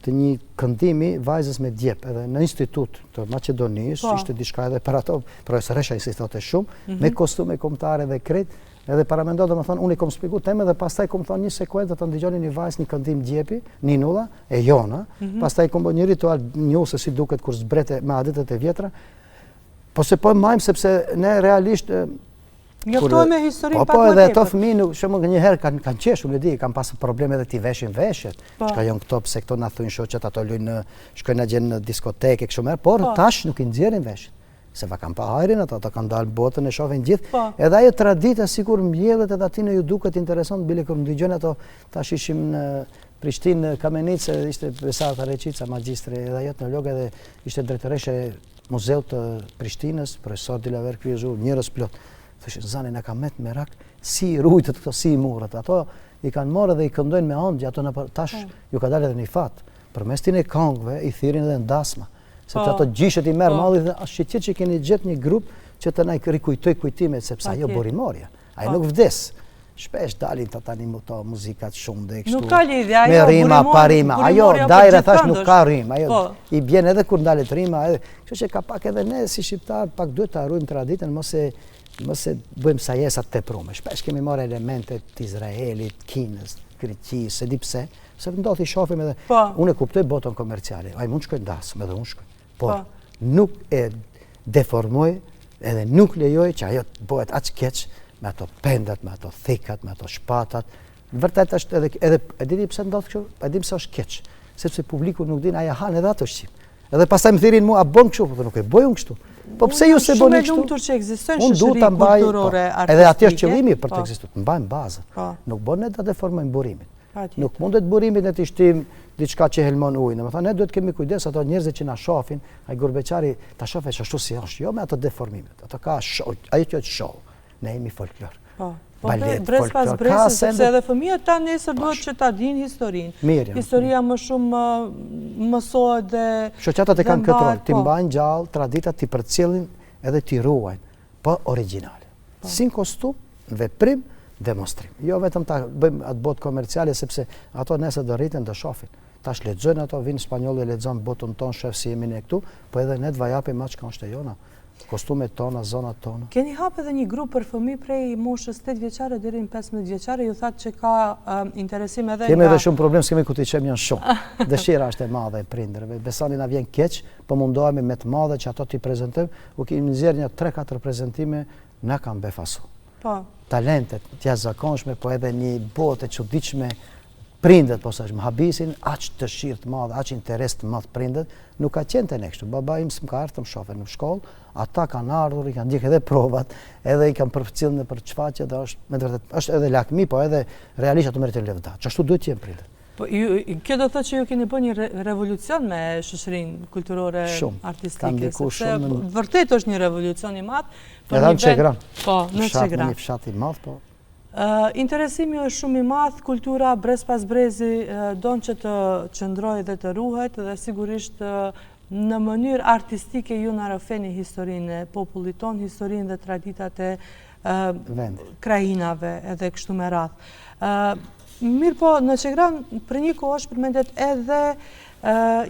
të një këndimi vajzës me djep, edhe në institut të Maqedonisë, ishte diçka edhe për ato, profesoresha insistote shumë, me kostume kombëtare dhe krejt, edhe paramendo dhe më thonë, unë i kom spiku temën dhe pastaj kom thonë një sekuentë të ndëgjoni një vajzë një këndim djepi, Ninulla, e Jona, pastaj kom bë një ritual një se si duket kur zbrete me aditet e vjetra, po se po majmë sepse ne realisht njoftohem me historinë pak po më edhe tepër. ato fëmijë shumë njëherë kanë qesh, unë e di, kanë pasur probleme edhe ti veshin veshjet. Çka janë këto pse këto na thonë shoqat ato lujnë shkojnë na gjën në diskoteke kështu më, por tash nuk i nxjerrin veshjet. Se va kanë pa hajrin ato kanë dalë botën e shohin gjithë. Edhe ajo tradita sikur mbjellet edhe aty në ju duket interesant bile kur dëgjojnë ato tash ishim në Prishtinë, Kamenice, ishte Besarta Reqica, magjistre, edhe ajo etnologe edhe ishte drejtoreshe muzeut të Prishtinës, profesor Dilaver Kryezhu, njerëz plot. Thëshin, zani në ka met merak, si i rujtët këto, si i murët. Ato i kanë morë dhe i këndojnë me ëndje, ato në tash ju ka dalë edhe një fatë. Për mes e këngëve, i thirin edhe ndasma. Sepse ato gjishet i merë malli dhe ashtë që që keni gjetë një grupë që të na i rikujtoj kujtimet, sepse ajo borimorja. Ajo nuk vdes. Shpesh dalin të tani to muzikat shumë dhe kështu. Nuk ka lidhje, ajo me rima, pa rima. Ajo dajre thash nuk ka rima. Ajo i bjen edhe kur ndalet rima. Kështu që ka pak edhe ne si shqiptar pak duhet të harrojmë traditën, mos e bëjmë sajesat teprume. Shpesh kemi marrë elemente të Izraelit, Kinës, Greqisë, se di pse, se ndodh i shohim edhe unë e kuptoj botën komerciale. Ai mund shkoj ndasëm, edhe unë shkoj. Por nuk e deformoj edhe nuk lejoj që ajo bëhet aq keq me ato pendat, me ato thikat, me ato shpatat. Vërtet është edhe e dini pse ndodh kështu? E dim se është keq, sepse publiku nuk din aja han edhe ato shqip. Edhe pastaj më thirin mua a bën kështu, po nuk e bëj unë kështu. Po pse ju se bëni kështu? Shumë lumtur që ekzistojnë shoqëri kulturore artistike. Edhe aty është qëllimi për të ekzistuar, mbajmë bazën. Nuk bën ne ta deformojmë burimin. Nuk mundet burimin e të shtim diçka që helmon ujin. Domethënë ne duhet kemi kujdes ato njerëz që na shohin, ai gurbeçari ta shohë ashtu si është, jo me ato deformimet. Ato ka ajo që është show. Ne jemi folklor. Balet, brez pas brez, sepse edhe fëmijët ta nesër duhet që ta dinë historinë. Historia më shumë mësohet dhe shoqatat e kanë këtë rol, ti mbajnë gjallë traditat, ti përcjellin edhe ti ruajnë, po origjinale. Si në kostum, veprim, demonstrim. Jo vetëm ta bëjmë atë botë komerciale sepse ato nesër do rriten do shohin. Tash lexojnë ato, vinë spanjollë lexon botën tonë, shef si jemi ne këtu, po edhe ne të vajapim atë që kanë shtejona. Kostumet tona, zonat tona. Keni hap edhe një grup për fëmijë prej moshës 8 vjeçare deri në 15 vjeçare, ju thatë që ka interesim edhe Kemi edhe shumë problem, s'kemi ku t'i qem janë shumë. Dëshira është e madhe e prindërve. Besani na vjen keq, po mundohemi me të madhe që ato t'i prezantojmë. U kemi nxjerrë një 3-4 prezantime, na kanë befasu. Talentet të jashtëzakonshme, po edhe një botë e çuditshme. Prindet, po sa më habisin, aq dëshirë të madhe, aq interes të madh prindet, nuk ka qenë të ne kështu. Baba im s'm ka ardhur të më shohë në shkollë, ata kanë ardhur, i kanë ndjek edhe provat, edhe i kanë përfcillën në për çfaqje, dhe është me vërtet është edhe lakmi, po edhe realisht ato merret lëvda. Çashtu duhet të jenë prindet. Kjo do thotë që ju keni bërë një revolucion me shoqërinë kulturore artistike, sepse vërtet është një revolucion i madh. Edhe në Çegran. Po, në Çegran. Një fshat i madh, po. Interesimi është shumë i madh, kultura brez pas brezi don që të qëndrojë dhe të ruhet, dhe sigurisht në mënyrë artistike ju na rrëfeni historinë e popullit ton, historinë dhe traditat e krajinave edhe kështu me radhë. Mirë po, në Çegran për një kohë është përmendet edhe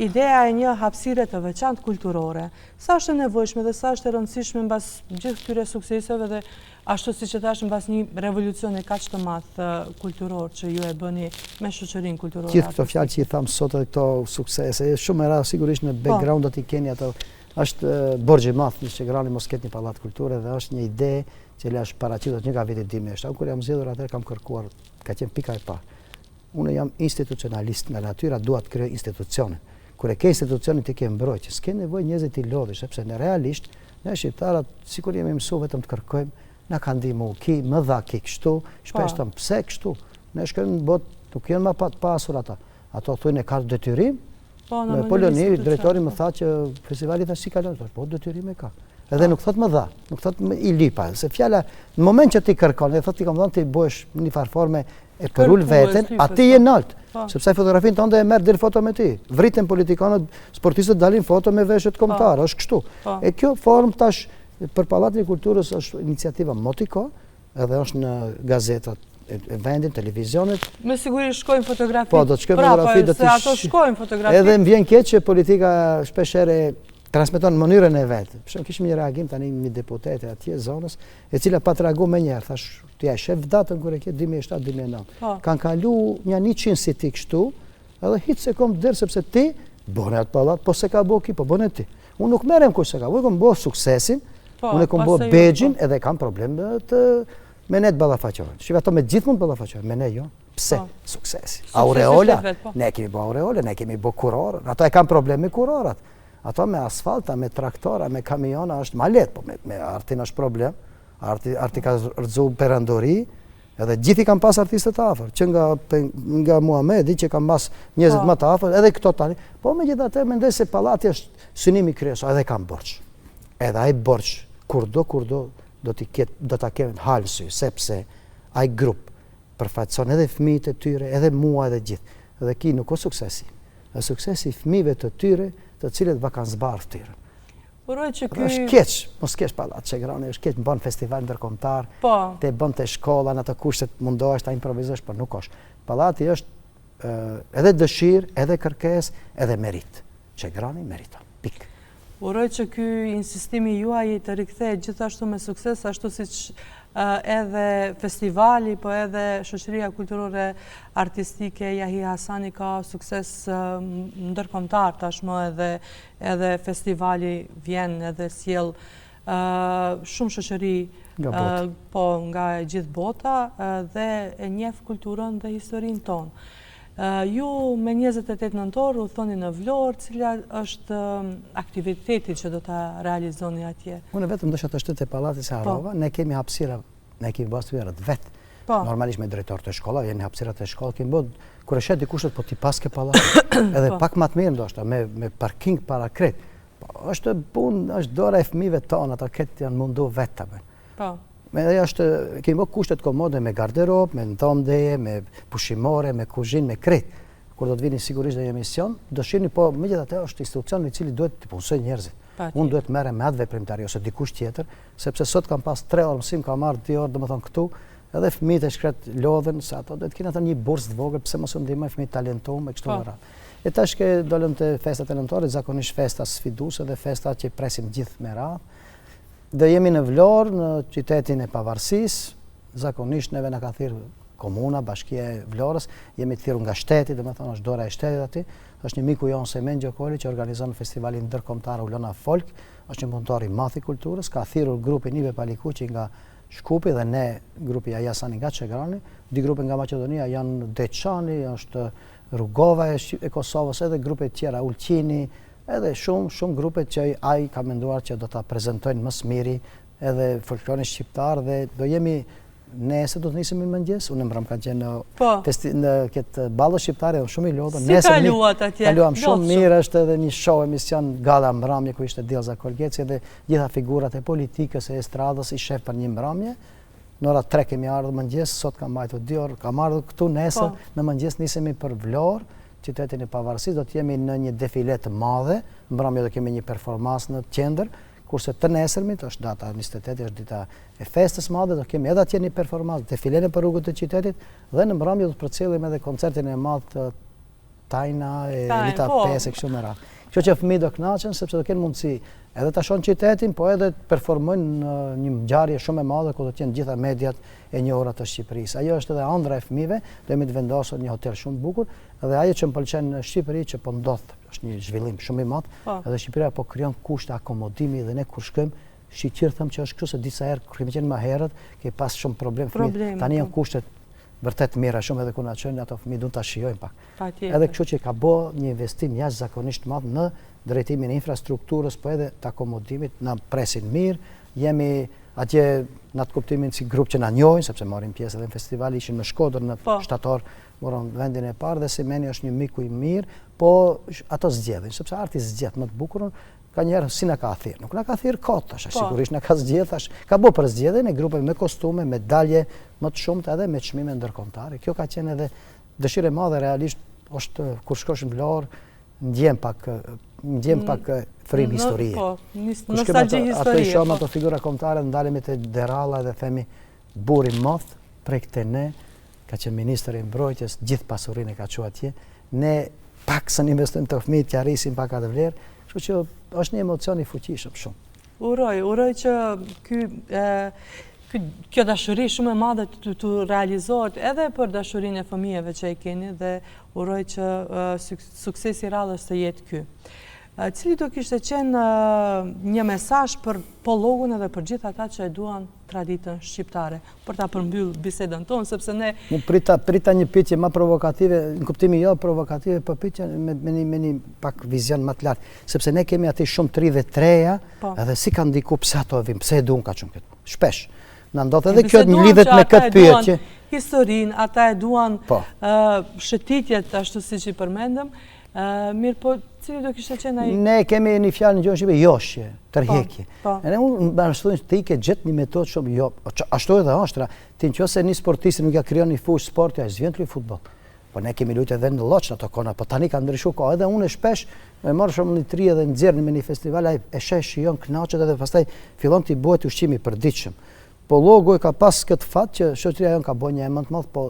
ideja e një hapësire të veçantë kulturore. Sa është e nevojshme dhe sa është e rëndësishme mbas gjithë këtyre sukseseve dhe ashtu siç e thash mbas një revolucioni kaq të madh kulturor që ju e bëni me shoqërinë kulturore. Gjithë këto fjalë që i tham sot dhe këto suksese, shumë e rrallë sigurisht në background-at i keni ato. Është borxh i madh në Çegrani mos ketë një pallat kulture dhe është një ide që është paraqitur një ka vite 2007. Kur jam zgjedhur atëherë kam kërkuar, ka qenë pika e parë. Unë jam institucionalist nga natyra, dua të krijoj institucione. Kur e ke institucionin ti ke mbrojtje, s'ke nevojë njerëzit i lodhish, sepse në realisht ne shqiptarët sikur jemi mësuar vetëm të kërkojmë, na kanë ndihmu ki, më dha ki kështu, shpesh thon pse kështu. Ne shkojmë në botë, nuk janë më të pasur ata. Ato thonë e ka detyrim. Në Poloni drejtori më tha që festivali tash si kalon, po detyrim e ka. Edhe nuk thot më dha, nuk thot i lipa, se fjala në moment që ti kërkon, thot ti kam dhënë ti bëhesh në një farë forme e përul veten, aty je nalt. Sepse fotografinë tënde e merr deri foto me ti. Vriten politikanët, sportistët dalin foto me veshët kombëtare, është kështu. E kjo formë tash për Pallatin e Kulturës është iniciativa Motiko, edhe është në gazetat e vendit, televizionet. Me siguri shkojnë fotografi. Po, do të shkojnë fotografi, do të ato shkojnë fotografi. Edhe më vjen keq që politika shpeshherë transmeton mënyrën e vet. Për shembull, kishim një reagim tani një deputete atje zonës, e cila pa treguar më njëherë, thash, ti ja shef datën kur e ke 2007-2009. Kan kalu një 100 si ti kështu, edhe hiç se kom der sepse ti bën atë pallat, po se ka bëu ki, po bën ti. Unë nuk merrem kush se ka, unë kam bëu suksesin, unë kam bëu bexhin edhe kam problem të me ne të ballafaqohen. Shikoj ato me gjithmonë ballafaqohen, me ne jo. Pse? Suksesi. Aureola, ne kemi bëu aureola, ne kemi bëu kuror, ato e kanë problem me kurorat. Ato me asfalta, me traktora, me kamiona është ma letë, po me artin është problem. Arti ka rëzu perandori, edhe gjithi kam pas artistët afër, që nga Muhamedi që kam pas njëzit më të afër, edhe këto tani. Po me gjithatë mendoj se pallati është synimi kryesor, edhe kam borç. Edhe ai borç, kurdo do ta kenë halsy, sepse ai grup përfaqëson edhe fëmijët e tyre, edhe mua edhe gjithë. Edhe ki nuk o suksesi. Dhe suksesi i fëmijëve të tyre, të cilët va kanë zbarë ftyrën. Është keq, mos kesh pallat Çegrani, është keq, bën festival ndërkombëtar, te bën te shkolla në ato kushtet mundohesh ta improvizojsh, por nuk është. Pallati është edhe dëshirë, edhe kërkesë, edhe merit. Çegrani meriton. Pik. Uroj që ky insistimi juaj të rikthehet gjithashtu me sukses, ashtu siç edhe festivali, po edhe shoqëria kulturore artistike Yahi Hasani ka sukses ndërkombëtar tashmë, edhe festivali vjen edhe sjell shumë shoqëri po nga gjithë bota dhe e njeh kulturën dhe historinë tonë. Ju me 28 nëntor u thoni në Vlorë, cila është aktiviteti që do ta realizoni atje? Unë vetëm dosha të shtyt te pallati se harrova, ne kemi hapësira, ne kemi bashkëpunë vet. Normalisht me drejtor të shkollave, jeni hapësira të shkollës, kemi bërë kur e shet dikush po ti pas ke pallati, edhe pak më të mirë ndoshta me parking para krejt. Po është punë, është dora e fëmijëve tonë, ata këtë janë mundu vet ta bëjnë. Po. Kemi bërë kushtet komode me garderob, me ndomdeje, me pushimore, me kuzhinë, me krejt. Kur do të vini sigurisht në emision, do shihni, po megjithatë është institucion i cili duhet të punojë njerëzit. Unë duhet merrem me atë veprimtari ose dikush tjetër, sepse sot kam pas 3 orë mësim, kam marrë 2 orë, domethënë këtu, edhe fëmijët e shkret lodhen se ato duhet të kenë atë një bursë të vogël, pse mos u ndihmoj fëmijët talentuar me kështu me radhë. E tash që dolëm te festat e nëntorit, zakonisht festa sfiduese dhe festa që presim gjithë me radhë. Dhe jemi në Vlorë, në qytetin e Pavarësisë, zakonisht neve na ka thirrë komuna, bashkia e Vlorës, jemi të thirrur nga shteti, domethënë është dora e shtetit aty. Është një miku jon Semen Gjokoli që organizon festivalin ndërkombëtar Ulona Folk, është një punëtor i madh i kulturës, ka thirrur grupin Ive Palikuqi nga Shkupi dhe ne grupi Yahi Hasani nga Çegrani, 2 grupe nga Maqedonia janë Deçani, është Rrugova e Kosovës, edhe grupe të tjera Ulqini, edhe shumë grupe që ai ka menduar që do ta prezantojnë më së miri edhe folklorin shqiptar dhe do jemi nesër do të nisim në mëngjes, unë mbrëm ka qenë Po. në këtë ballë shqiptare, shumë i lodhur. Si kaluat atje? Kaluam shumë mirë, është edhe një show emision gala mbrëmje ku ishte Djelza Kolgeci dhe gjitha figurat e politikës e estradës i shef për një mbrëmje. Në ora 3 kemi ardhur mëngjes, sot kam mbajtur 2 orë, kam ardhur këtu nesër në mëngjes nisemi për Vlorë, qytetin e Pavarësisë, do të jemi në një defile të madhe, mbrëmje do kemi një performancë në qendër. Kurse të nesërmit, është data 28, është dita e festës madhe, do kemi edhe atje një performancë, defilene për rrugët të qytetit, dhe në mbrëmje do të përcjellim edhe koncertin e madh të Tajna e Rita Pesë e kështu me radhë. Kështu që fëmijët do kënaqen sepse do kenë mundësi edhe ta shohin qytetin, po edhe të performojnë në një ngjarje shumë e madhe ku do të jenë gjitha mediat e njohura të Shqipërisë. Ajo është edhe ëndra e fëmijëve, do jemi të vendosur një hotel shumë bukur, dhe ajo që më pëlqen në Shqipëri që po ndodh, është një zhvillim shumë i madh, edhe Shqipëria po krijon kushte akomodimi dhe ne kur shkojmë shiqir them që është kështu se disa herë kur kemi qenë më herët, ke pas shumë problem fëmijë. Tani janë kushtet vërtet mira shumë edhe kur na çojnë ato fëmijë duan ta shijojnë pak. Edhe kështu që ka bë një investim jashtëzakonisht madh në drejtimin e infrastrukturës, po edhe të akomodimit, na presin mirë, jemi atje në atë kuptimin si grup që na njohin, sepse marrim pjesë edhe në festival, ishin në Shkodër në shtator, morën vendin e parë dhe Simeni është një miku i mirë, po ato zgjedhin, sepse arti zgjedh më të bukurën, ka njerë si na ka thirrë. Nuk na ka thirrë kot, tash sigurisht na ka zgjedh, tash ka bë për zgjedhjen e grupe me kostume, me dalje më të shumta edhe me çmime ndërkombëtare. Kjo ka qenë edhe dëshirë e madhe realisht, është kur shkosh në Vlorë, ndjem pak frymë historie. Nostalgji historie. Ato i shohim ato figura kombëtare, ndalemi te Deralla dhe themi burri moth, prej këte ne, ka qenë ministri i mbrojtjes, gjithë pasurinë e ka çuar atje. Ne pak sa investojmë të fëmijët që arrisim pak atë vlerë, kështu që është një emocion i fuqishëm shumë. Uroj që kjo dashuri shumë e madhe të realizohet edhe për dashurinë e fëmijëve që i keni dhe uroj që suksesi i radhës të jetë ky. Cili do kishte qenë një mesazh për pollogun edhe për gjithë ata që e duan traditën shqiptare, për ta përmbyll bisedën tonë, sepse ne... Prita një pyetje më provokative, në kuptimin jo provokative, për pyetje me një pak vizion më të lartë, sepse ne kemi aty shumë 33-ja, edhe si ka ndiku pse ato vim, pse e duan ka shumë këtë, shpesh. Në ndodh edhe kjo lidhet me këtë pyetje. Historinë, ata e duan shëtitjet, ashtu siç i përmendëm, mirë po, cili do kishte qenë ai? Ne kemi një fjalë në gjuhën shqipe, joshje, tërheqje. Ne unë bashkëtojnë ti ke gjetë një metodë shumë, jo, ashtu edhe është, ti nëse një sportist nuk ja krijon një fushë sporti, ai s'vjen të luajë futboll. Po ne kemi luajtur edhe në Lloç ato kona, po tani ka ndryshuar koha, edhe unë shpesh e marr shumë një tri edhe nxjerr në një festival, ai e sheh shijon kënaqet edhe pastaj fillon të bëhet ushqim i përditshëm. Po logo e ka pas këtë fat që shoqëria jon ka bën një emër të madh, po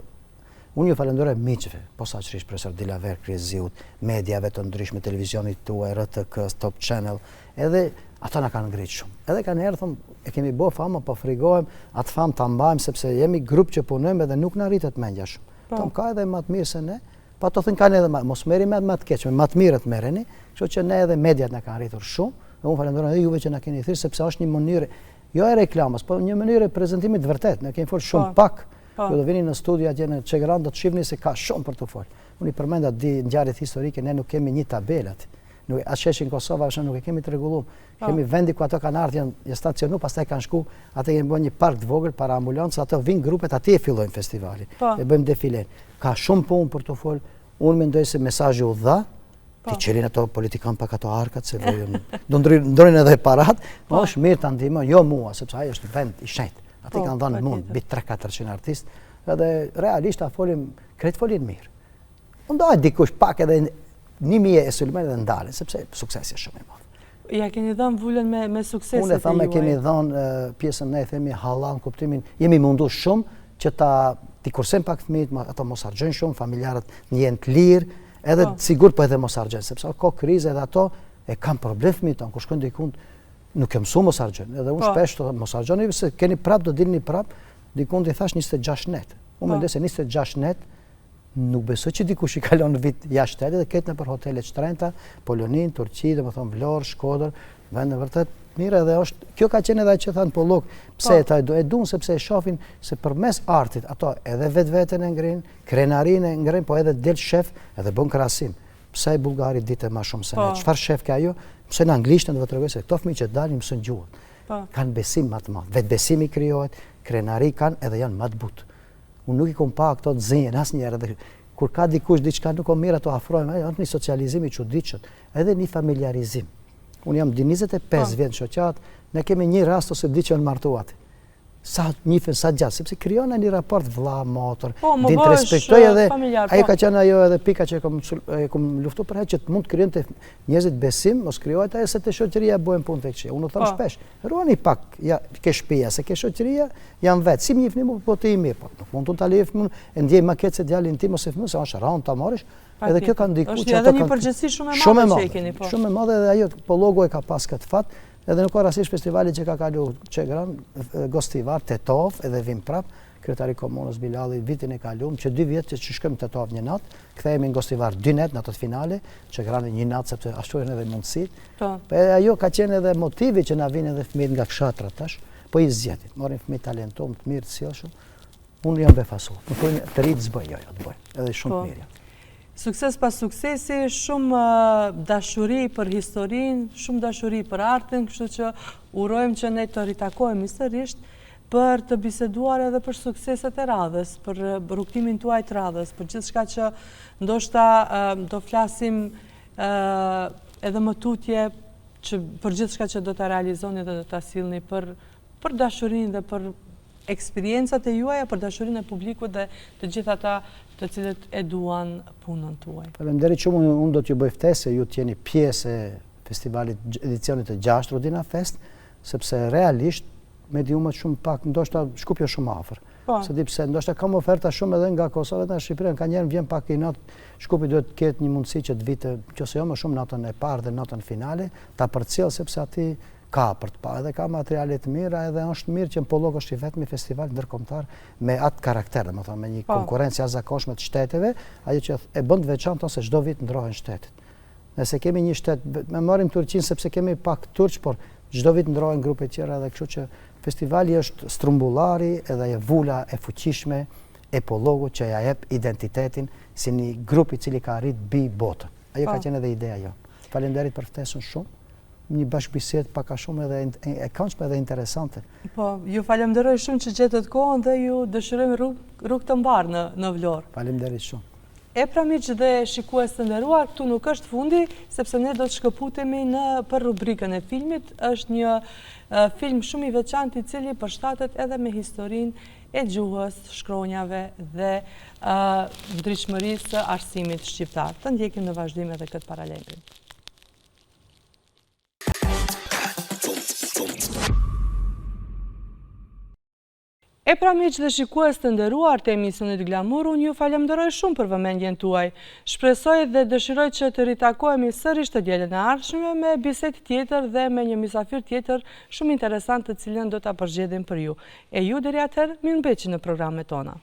unë ju falenderoj miqve, posaçërisht profesor Dilaver Kriziut, mediave të ndryshme, televizionit tuaj, RTK, Top Channel, edhe ata na kanë ngritur shumë. Edhe kanë herë thon, e kemi bë famë, po frigohem, atë famë ta mbajmë sepse jemi grup që punojmë edhe nuk na rritet mendja shumë. Tom ka edhe më të mirë se ne, po ato thënë kanë edhe mos merri me më të keq, me më të mirët merreni, kështu që ne edhe mediat na kanë rritur shumë. Dhe unë falenderoj edhe juve që na keni thirrur sepse është një mënyrë jo e reklamës, po një mënyrë e prezantimit të vërtet. Ne kemi folur shumë pak. Ju do vini në studio atje në Çegran, do të shihni se ka shumë për të folur. Unë i përmenda di ngjarjet historike, ne nuk kemi një tabelë aty. Nuk sheshin Kosova, nuk e kemi të rregulluar. Kemi vendi ku ato kanë ardhur, janë stacionu, pastaj kanë shku, atë kemi bën një park të vogël para ambulancës, ato vin grupet atje fillojnë festivali. E bëjmë defilen. Ka shumë punë për të folur. Unë mendoj se mesazhi u dha. Ti çelin ato politikan pak ato arkat se do ndronin edhe parat, po është mirë ta ndihmoj, jo mua, sepse ai është vend i shenjtë. Ati kanë dhënë mund, bit 300-400 artistë, edhe realisht ta folim, kretë folin mirë. Unë dojë dikush pak edhe 1000 e sulmen edhe ndalen, sepse suksesi është shumë i madh. Ja keni dhënë vullën me sukseset e juaj. Unë e thamë kemi dhënë pjesën ne themi halal kuptimin, jemi mundu shumë që t'i kursejmë pak fëmijët, ato mos harxojnë shumë, familjarët një jenë të lirë, edhe sigur po edhe mos harxojnë, sepse ka krizë edhe ato e kanë problem fëmijët tonë, kur shkojnë diku nuk e mësu mos harxojnë. Edhe unë shpesh të mos harxoni se keni prap do dilni prap, dikun i thash 26 net. Unë mendoj se 26 net nuk besoj që dikush i kalon vit jashtë shtetit dhe ketë nëpër hotele të shtrenjta, Polonin, Turqi, domethënë Vlorë, Shkodër, vende vërtet mirë edhe është. Kjo ka qenë edhe që thanë pollok, pse ata e duan sepse e shohin se përmes artit ato edhe vetveten e ngrin, krenarinë e ngrin, po edhe del shef edhe bën krahasim. Pse ai bullgari ditë më shumë se ne? Çfarë shef ka ajo? Pse në anglisht do të tregoj se këto fëmijë që dalin mësojnë gjuhën. Kanë besim më të madh. Vetbesimi krijohet, krenari kanë edhe janë më të butë. Unë nuk i kom pa këto të zinjen asnjëherë dhe kur ka dikush diçka nuk o mirë ato afrojmë, është një socializim i çuditshëm, edhe një familjarizim. Unë jam 25 vjetë shoqat, ne kemi një rast ose di që në martuat. Sa njifen, sa gjatë, sepse kryon një raport vlla, motor, din të respektoj edhe, ajo ka qenë ajo edhe pika që e kom luftu për që të mund të kryon të njerëzit besim, mos kryojt ajo se të shoqëria bojnë punë të këqia. Unë thëmë shpesh, ruani pak ke shtëpia, se ke shoqëria janë vetë, si më njifni mu po të i mirë, po nuk mund të talej fëmën, e ndjej ma ketë se djalin tim ose fëmën, se është rranë të amarish, edhe kjo ka ndiku. Është edhe një përgjithësi shumë e madhe që e keni po. Shumë e madhe edhe ajo, po logo e ka pas këtë fat, edhe në kohë festivali që ka kalu Çegran, Gostivar, Tetov, edhe vim prap, kryetari komunës Bilali vitin e kalum, që 2 vjetë që shkëm Tetov një natë, kthehemi në Gostivar 2 natë në atë finale, Çegran një natë, sepse ashtu janë edhe mundësit. Ajo ka qenë edhe motivi që na vinë edhe fëmijët nga fshatra tash, po i zgjetit, morin fëmijë talentum, të mirë, të sjellshëm. Unë jam befasu, më thonë të rritë zbëj, jo, të bëj, edhe shumë të mirë. Sukses pas suksesi, shumë dashuri për historinë, shumë dashuri për artin, kështu që urojmë që ne të ritakojmë sërisht për të biseduar edhe për sukseset e radhës, për rrugtimin tuaj të radhës, për gjithë shka që ndoshta do flasim edhe më tutje për gjithë shka që do të realizoni dhe do të asilni për dashurin dhe për eksperiencat e juaja, për dashurin e publikut dhe të gjithë ata të cilët e duan punën tuaj. Faleminderit shumë, unë do t'ju bëj ftesë se ju t'jeni pjesë e festivalit edicionit të 6 Rudina Fest, sepse realisht mediumet shumë pak, ndoshta shkupjo shumë afër. Se di pse, ndoshta kam oferta shumë edhe nga Kosova dhe nga Shqipëria, ka njerën vjen pak i natë, Shkupi duhet të ketë një mundësi që të vite, qëse jo më shumë natën e parë dhe natën finale, ta përcjell sepse ati ka për të parë, edhe ka materialet mira, edhe është mirë që në Pollok është i vetmi festival ndërkombëtar me atë karakter, domethënë me një konkurrencë jashtëzakonshme të shteteve, ajo që e bën të veçantë ose çdo vit ndrohen shtetet. Nëse kemi një shtet, me marrim Turqinë sepse kemi pak turq, por çdo vit ndrohen grupe të tjera, dhe kështu që festivali është strumbullari edhe e vula e fuqishme e Pollokut që ja jep identitetin si një grup i cili ka arrit mbi botën. Ajo ka qenë edhe ideja jo. Faleminderit për ftesën shumë. Një bashkëbisedë pak a shumë edhe e këndshme edhe interesante. Po, ju falenderoj shumë që gjetët kohën dhe ju dëshirojmë rrugë të mbarë në Vlorë. Faleminderit shumë. E pra miq dhe shikues të nderuar, këtu nuk është fundi, sepse ne do të shkëputemi për rubrikën e filmit. Është një film shumë i veçantë i cili përshtatet edhe me historinë e gjuhës, shkronjave dhe ndryshmërisë së arsimit shqiptar. Të ndjekim në vazhdim edhe këtë paralajmërim. E pra miq dhe shikues të nderuar të emisionit Glamur, unë ju falenderoj shumë për vëmendjen tuaj. Shpresoj dhe dëshiroj që të ritakohemi sërish të dielën e ardhshme me bisedë tjetër dhe me një mysafir tjetër shumë interesant të cilën do ta përgjigjem për ju. E ju deri atëherë, mirëmbëjtje në programet tona.